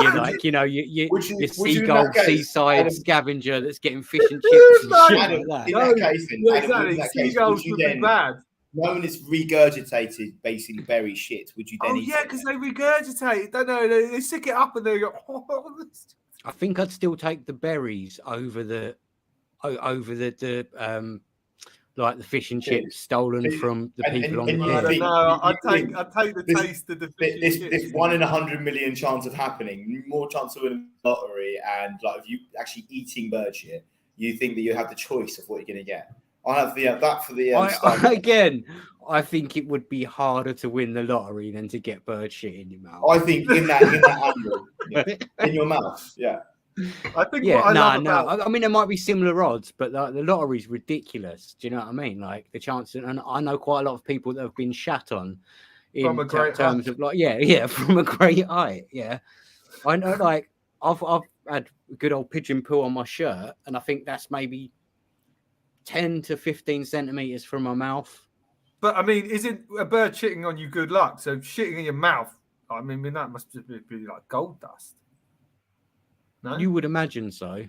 your seagull seaside scavenger that's getting fish and chips and shit like that. In that case, seagulls would be bad. Knowing it's regurgitated, basically berry shit, would you then? Oh yeah, because they regurgitate. Don't know. They stick it up and they go. I think I'd still take the berries over the like the fish and chips stolen from the people on the pitch. No, I'd take the taste of the fish and chips. It's 1 in 100 million chance of happening. More chance of winning the lottery, and like if you actually eating bird shit, you think that you have the choice of what you're going to get. I have that for the again. I think it would be harder to win the lottery than to get bird shit in your mouth. I think in that angle, in your mouth, yeah. I think Yeah, what I no, love no. about I mean, there might be similar odds, but the lottery's ridiculous. Do you know what I mean? Like the chances, and I know quite a lot of people that have been shat on From in a great terms height. of like, yeah, from a great height. Yeah, I know. Like I've had a good old pigeon poo on my shirt, and I think that's maybe 10 to 15 centimeters from my mouth. But I mean, isn't a bird shitting on you good luck? So shitting in your mouth, I mean that must just be like gold dust. No, You would imagine so.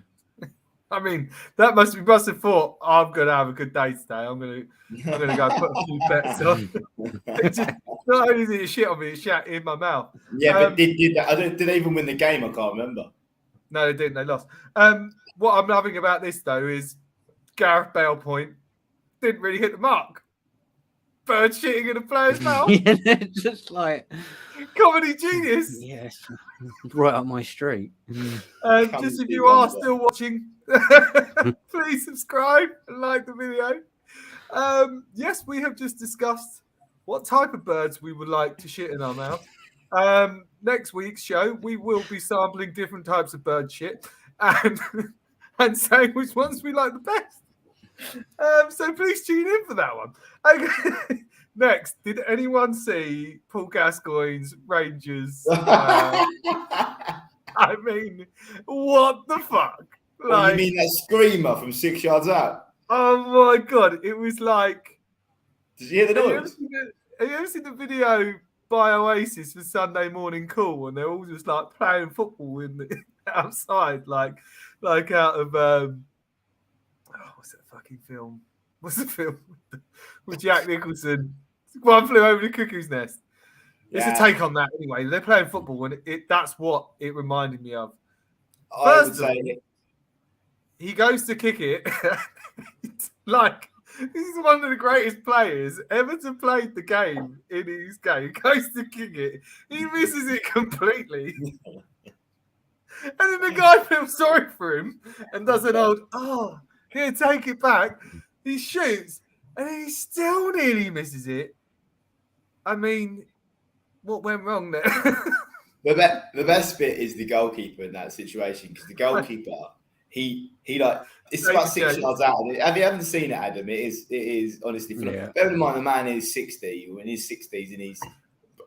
I mean that must have thought I'm gonna have a good day today. I'm gonna go put a few bets on. It just, not only did it shit on me, it shat in my mouth. Yeah, but did they even win the game? I can't remember. No, they didn't. They lost. What I'm loving about this though is Gareth Bale point didn't really hit the mark. Bird shitting in a player's mouth. Yeah, just like Comedy genius. yes, right up my street. Just if you are still watching, please subscribe and like the video. Yes, we have just discussed what type of birds we would like to shit in our mouth. Next week's show, we will be sampling different types of bird shit and saying which ones we like the best. So please tune in for that one. Okay. Next, did anyone see Paul Gascoigne's Rangers? I mean, what the fuck? Like, you mean that screamer from 6 yards out? Oh my god! It was like. Did you hear the noise? Have you ever seen the video by Oasis for Sunday Morning Call, and they're all just like playing football outside, like out of what's that fucking film? What's the film with Jack Nicholson? One Flew Over the Cuckoo's Nest. It's a take on that anyway. They're playing football, and that's what it reminded me of. First of all, he goes to kick it. Like, this is one of the greatest players ever to play the game in his game. He goes to kick it. He misses it completely. And then the guy feels sorry for him and does an old, here, take it back. He shoots, and he still nearly misses it. I mean, what went wrong there? The best bit is the goalkeeper in that situation, because the goalkeeper, he like, it's about 6 yards out. Have you haven't seen it, Adam? It is honestly. Yeah. Bear in mind, the man is 60, in his 60s, and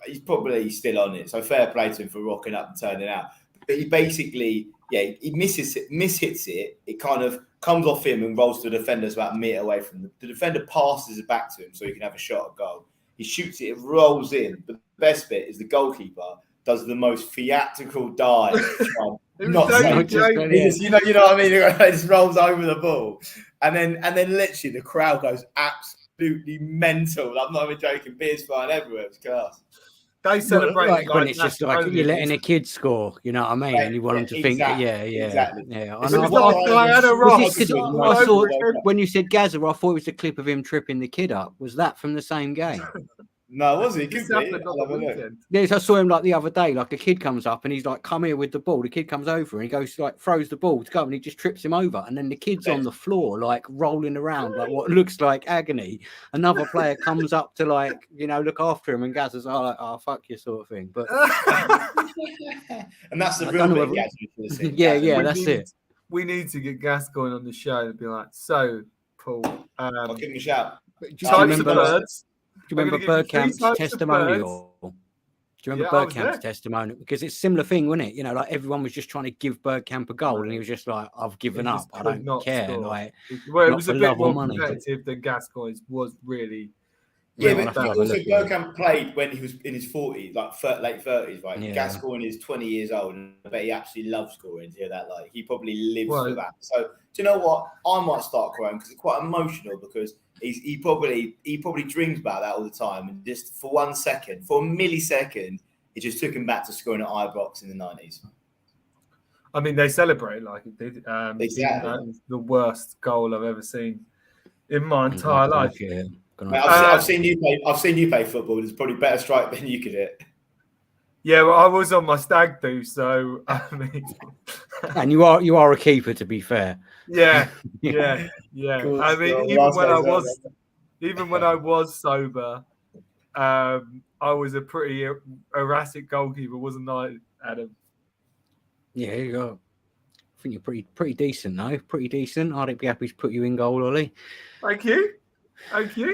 he's probably still on it. So fair play to him for rocking up and turning out. But he basically, he mishits it. It kind of comes off him and rolls to the defenders about a metre away from them. The defender passes it back to him so he can have a shot at goal. He shoots it, it rolls in. But the best bit is the goalkeeper does the most theatrical dive. Not you know what I mean? It just rolls over the ball. And then literally the crowd goes absolutely mental. I'm not even joking. Beers flying everywhere. It's class. They celebrate like when it's just like you're letting a kid score, you know what I mean? And you want them to think that, exactly. I saw when you said Gaza, I thought it was a clip of him tripping the kid up. Was that from the same game? No, was he? Yes, I saw him like the other day. Like a kid comes up and he's like, "Come here with the ball." The kid comes over and he goes like throws the ball to go and he just trips him over. And then the kid's on the floor like rolling around like what looks like agony. Another player comes up to like look after him and Gazza's like, "Oh fuck you," sort of thing. But and that's the real bit. Yeah, that's it. We need to get Gascoigne on the show and be like, "So, Paul, I'll give him a shout." Types of birds. Do you remember Bergkamp's testimonial? Do you remember Bergkamp's testimonial? Because it's a similar thing, wasn't it? Like everyone was just trying to give Bergkamp a goal, and he was just like, "I've given up. I don't care." Score. Like, it was a bit more competitive than Gascoigne's was really. Yeah, but also Bergkamp played when he was in his 40s, like late 30s, right? Yeah. Gascoigne is 20 years old, and I bet he absolutely loves scoring. To hear that, like he probably lives for that. So, do you know what? I might start crying because it's quite emotional because. He probably dreams about that all the time, and just for 1 second, for a millisecond, it just took him back to scoring at Ibrox in the 90s. I mean, they celebrate like it did. Exactly, the worst goal I've ever seen in my entire life. Yeah. Mate, I've seen you play. I've seen you play football. It's probably better strike than you could hit. Yeah, well, I was on my stag do, so I mean, and you are a keeper, to be fair. Yeah. I mean, even when I was sober, I was a pretty erratic goalkeeper, wasn't I, Adam? Yeah, you go. think you're pretty decent, though. Pretty decent. I'd be happy to put you in goal, Ollie. Thank you.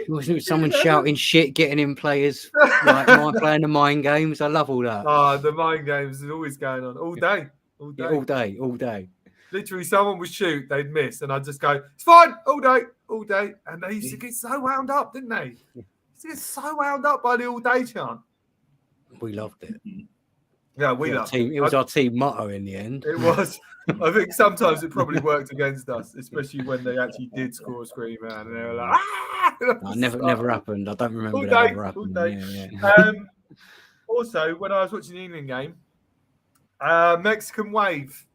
Wasn't someone shouting shit, getting in players like playing the mind games? I love all that. Oh, the mind games is always going on all day. Yeah, all day. Literally, someone would shoot, they'd miss, and I'd just go, "It's fine, all day." And they used to get so wound up, didn't they? Used to get so wound up by the all day chant. We loved it. Yeah, we loved it. It was our team motto in the end. It was. I think sometimes it probably worked against us, especially when they actually did score a scream out, and they were like, "Ah!" No, never happened. I don't remember that ever happened. Yeah. Also, when I was watching the England game, Mexican wave.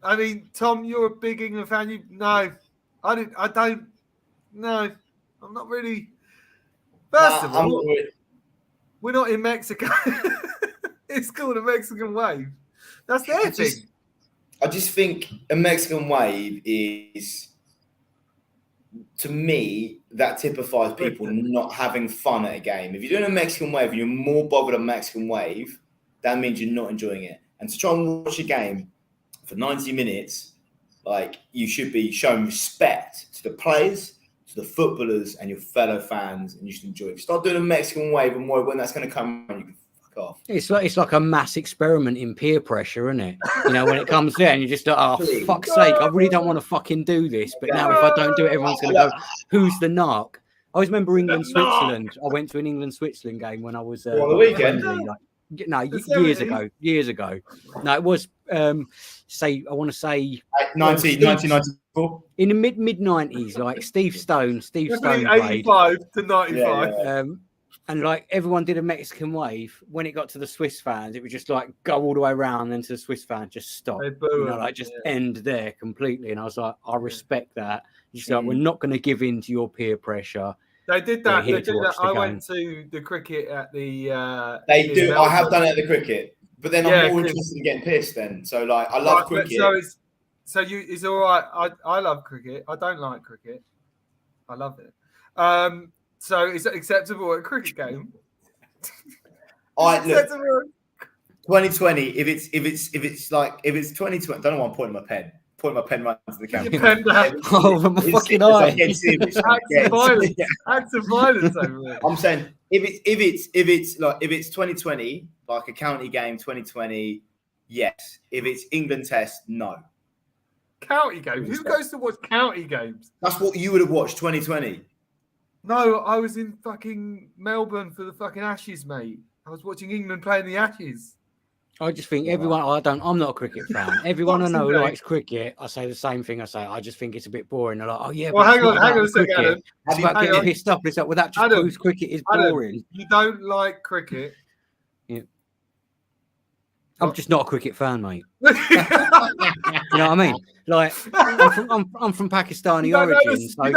I mean, Tom, you're a big England fan. No, I don't. No, I'm not really. First of all, we're not in Mexico. It's called a Mexican wave. That's their thing. I just think a Mexican wave is, to me, that typifies people not having fun at a game. If you're doing a Mexican wave and you're more bothered on Mexican wave, that means you're not enjoying it. And to try and watch a game for 90 minutes, like, you should be showing respect to the players, to the footballers, and your fellow fans, and you should enjoy it. Start doing a Mexican wave and worry when that's going to come and you can fuck off. It's like a mass experiment in peer pressure, isn't it? You know, when it comes there and you're just like, oh, fuck's sake, I really don't want to fucking do this. But now if I don't do it, everyone's going to go, who's the narc? I always remember England-Switzerland. I went to an England-Switzerland game when I was... on the weekend? Years ago. No, it was, I want to say... 1994? In the mid-90s, like Steve Stone played. 85 to 95. Yeah. And like everyone did a Mexican wave. When it got to the Swiss fans, it would just like go all the way around, and to the Swiss fans just stop. End there completely. And I was like, I respect that. Just like, we're not going to give in to your peer pressure. They did that. I went to the cricket at the. They do. I have done it at the cricket, but then I'm more interested in getting pissed. Then, so like, I love cricket. It's all right. I love cricket. I don't like cricket. I love it. So is it acceptable at a cricket game? Look, 2020. If it's 2020, I don't know why I'm pointing my pen. Pointing my pen right into the camera. Your pen down. Oh, my fucking eye! Acts of violence over there. I'm saying if it's 2020, like a county game, 2020, yes. If it's England Test, no. County games? Who goes to watch county games? That's what you would have watched 2020. No, I was in fucking Melbourne for the fucking Ashes, mate. I was watching England playing the Ashes. I just think everyone. I'm not a cricket fan. Everyone I know who likes cricket, I say the same thing. I just think it's a bit boring. They're like, oh yeah. Well, hang on a second, Adam. It's about getting pissed off. It's like, well, that just proves cricket is boring. Adam, you don't like cricket. Yeah. I'm just not a cricket fan, mate. You know what I mean? Like, I'm from Pakistani origins, so I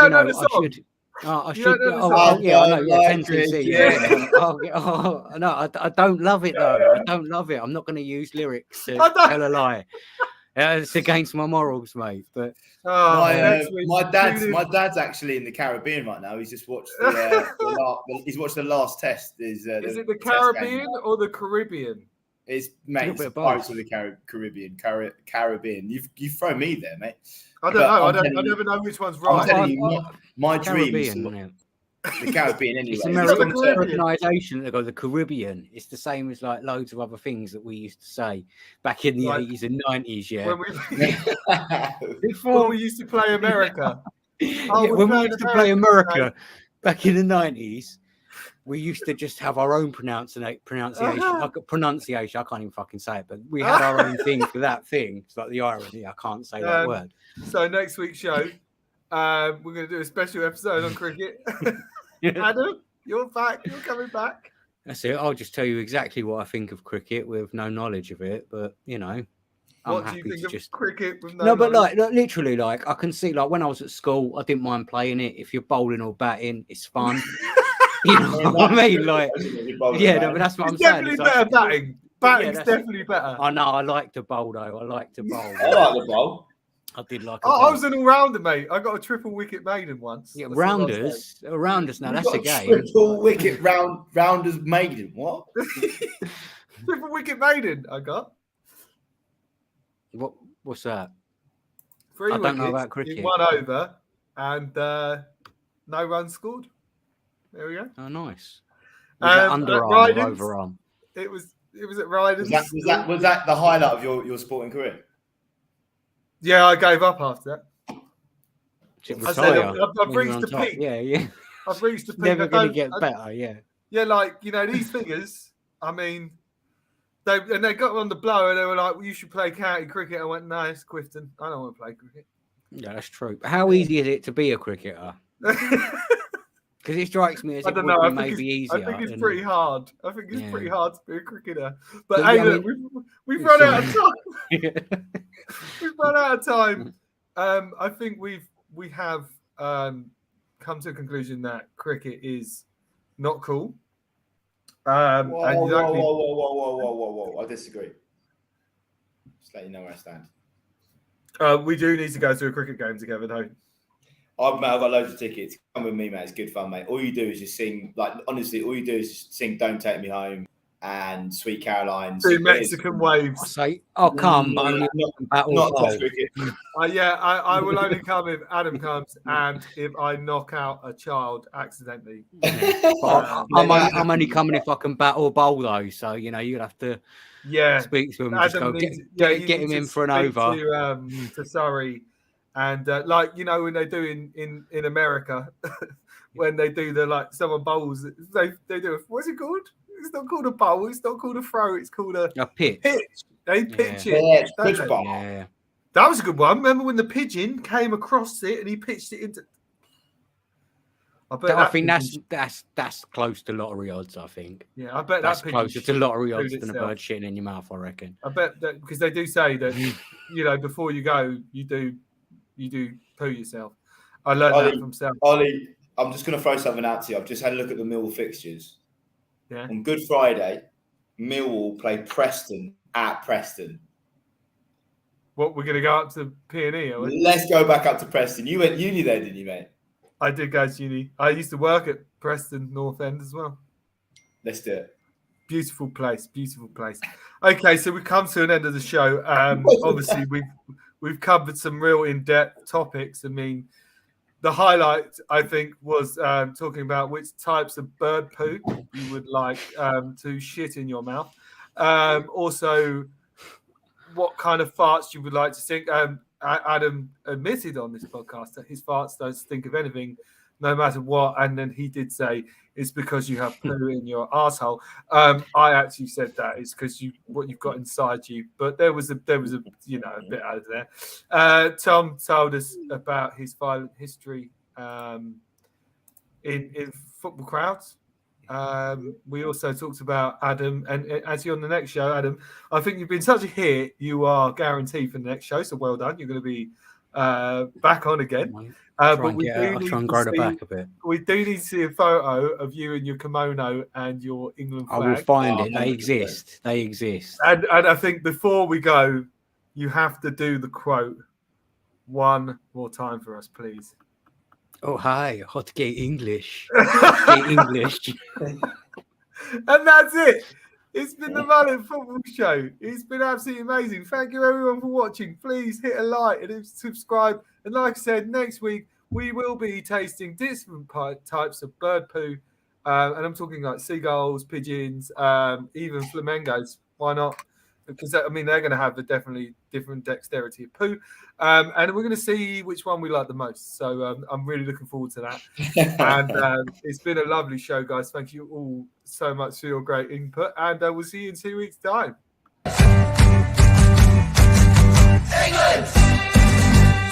should. I should. I know. Yeah, 10cc. Yeah. No, I don't love it though. I don't love it. I'm not going to use lyrics to tell a lie. It's against my morals, mate. But my dad's actually in the Caribbean right now. He's just watched he's watched the last test. Is it the Caribbean or the Caribbean? It's parts of the Caribbean. Caribbean. You've thrown me there, mate. I don't know. I never know which one's right. I'm telling you, my dreams. The Caribbean, anyway. It's American organisation. They go the Caribbean. It's the same as like loads of other things that we used to say back in the 80s and 90s. Yeah. Before we used to play America. When we used to play America back in the 90s. We used to just have our own pronunciation. I can't even fucking say it, but we had our own thing for that thing. It's like the irony. I can't say that word. So next week's show, we're going to do a special episode on cricket. Adam, you're back. You're coming back. That's it. I'll just tell you exactly what I think of cricket with no knowledge of it. But, you know, what do you think of cricket with no knowledge? But like literally, like I can see, like when I was at school, I didn't mind playing it. If you're bowling or batting, it's fun. You know what I mean? Like, but that's what I'm saying. Definitely better batting. Batting's definitely better. I know. I like to bowl though. I like to bowl. I like the bowl. I did like. I was an all-rounder, mate. I got a triple wicket maiden once. Yeah, That's all I'll say. rounders. Now You that's got a game. Triple wicket rounders maiden. What? Triple wicket maiden. I got What's that? 3 I wickets don't know about cricket. in 1 over, and no runs scored. There we go. Oh, nice. Was that underarm or Ridings, overarm? It was at Riders. Was that the highlight of your sporting career? Yeah, I gave up after that. Should I said retire I've when you're reached on the top. peak. Yeah. I've reached the It's peak. never I going to don't- get better. Yeah. Yeah, like, these figures, I mean, they got on the blower and they were like, well, you should play county cricket. I went, no, it's Clifton. I don't want to play cricket. Yeah, that's true. How easy is it to be a cricketer? Because it strikes me as I it don't would know. be maybe easier. I think it's than- pretty hard. I think it's Yeah. pretty hard to be a cricketer. But But, hey, I look, mean- we've run out of time. We've run out of time. I think we have come to a conclusion that cricket is not cool. And Whoa, exactly, whoa. I disagree. Just let you know where I stand. we do need to go to a cricket game together, though. I've got loads of tickets. Come with me, mate. It's good fun, mate. All you do is just sing. Like, honestly, all you do is just sing "Don't Take Me Home" and "Sweet Caroline." Two Mexican I waves. say, I'll come, but only battle Not bowl. Test cricket. I will only come if Adam comes and if I knock out a child accidentally. I'm only coming if I can battle bowl though. So you'll have to Yeah. speak to him. And just go, needs- get you him need in to for an speak over. To Surrey, and when they do in America, when they do someone bowls, they do what's it called? It's not called a bowl. It's not called a throw. It's called a A pitch. pitch. They pitch Yeah, it. it's don't pitch they? ball. Yeah. That was a good one. Remember when the pigeon came across it and he pitched it into? I think that's close to lottery odds. I think Yeah, I bet that's that pigeon closer to lottery showed odds than a itself. bird shitting in your mouth. I reckon. I bet that because they do say that before you go, you do poo yourself. I learned that from Sam. Ollie, I'm just going to throw something out to you. I've just had a look at the Millwall fixtures. Yeah. On Good Friday, Millwall play Preston at Preston. What, we're going to go up to P&E, are we? Let's go back up to Preston. You went uni there, didn't you, mate? I did go to uni. I used to work at Preston North End as well. Let's do it. Beautiful place. Okay, so we come to an end of the show. Obviously, we've covered some real in-depth topics. I mean, the highlight, I think, was talking about which types of bird poo you would like to shit in your mouth. Also, what kind of farts you would like to stink. Adam admitted on this podcast that his farts don't stink of anything, no matter what. And then he did say it's because you have poo in your asshole. I actually said that it's because what you've got inside you. But there was a bit out there. Tom told us about his violent history in football crowds. We also talked about Adam, and actually on the next show, Adam, I think you've been such a hit, you are guaranteed for the next show, so well done. You're going to be back on again. I'll But we try and grow the back a bit. We do need to see a photo of you in your kimono and your England I flag. will find it. 100%. They exist. And I think before we go, you have to do the quote one more time for us, please. Oh, hi, hot gay English. Hot gay English. And that's it. It's been the Mullet Football Show. It's been absolutely amazing. Thank you, everyone, for watching. Please hit a like and subscribe. And like I said, next week, we will be tasting different types of bird poo. And I'm talking like seagulls, pigeons, even flamingos. Why not? Because, they're going to have a definitely different dexterity of poo. And we're going to see which one we like the most. So I'm really looking forward to that. And it's been a lovely show, guys. Thank you all so much for your great input. And we'll see you in 2 weeks' time. England!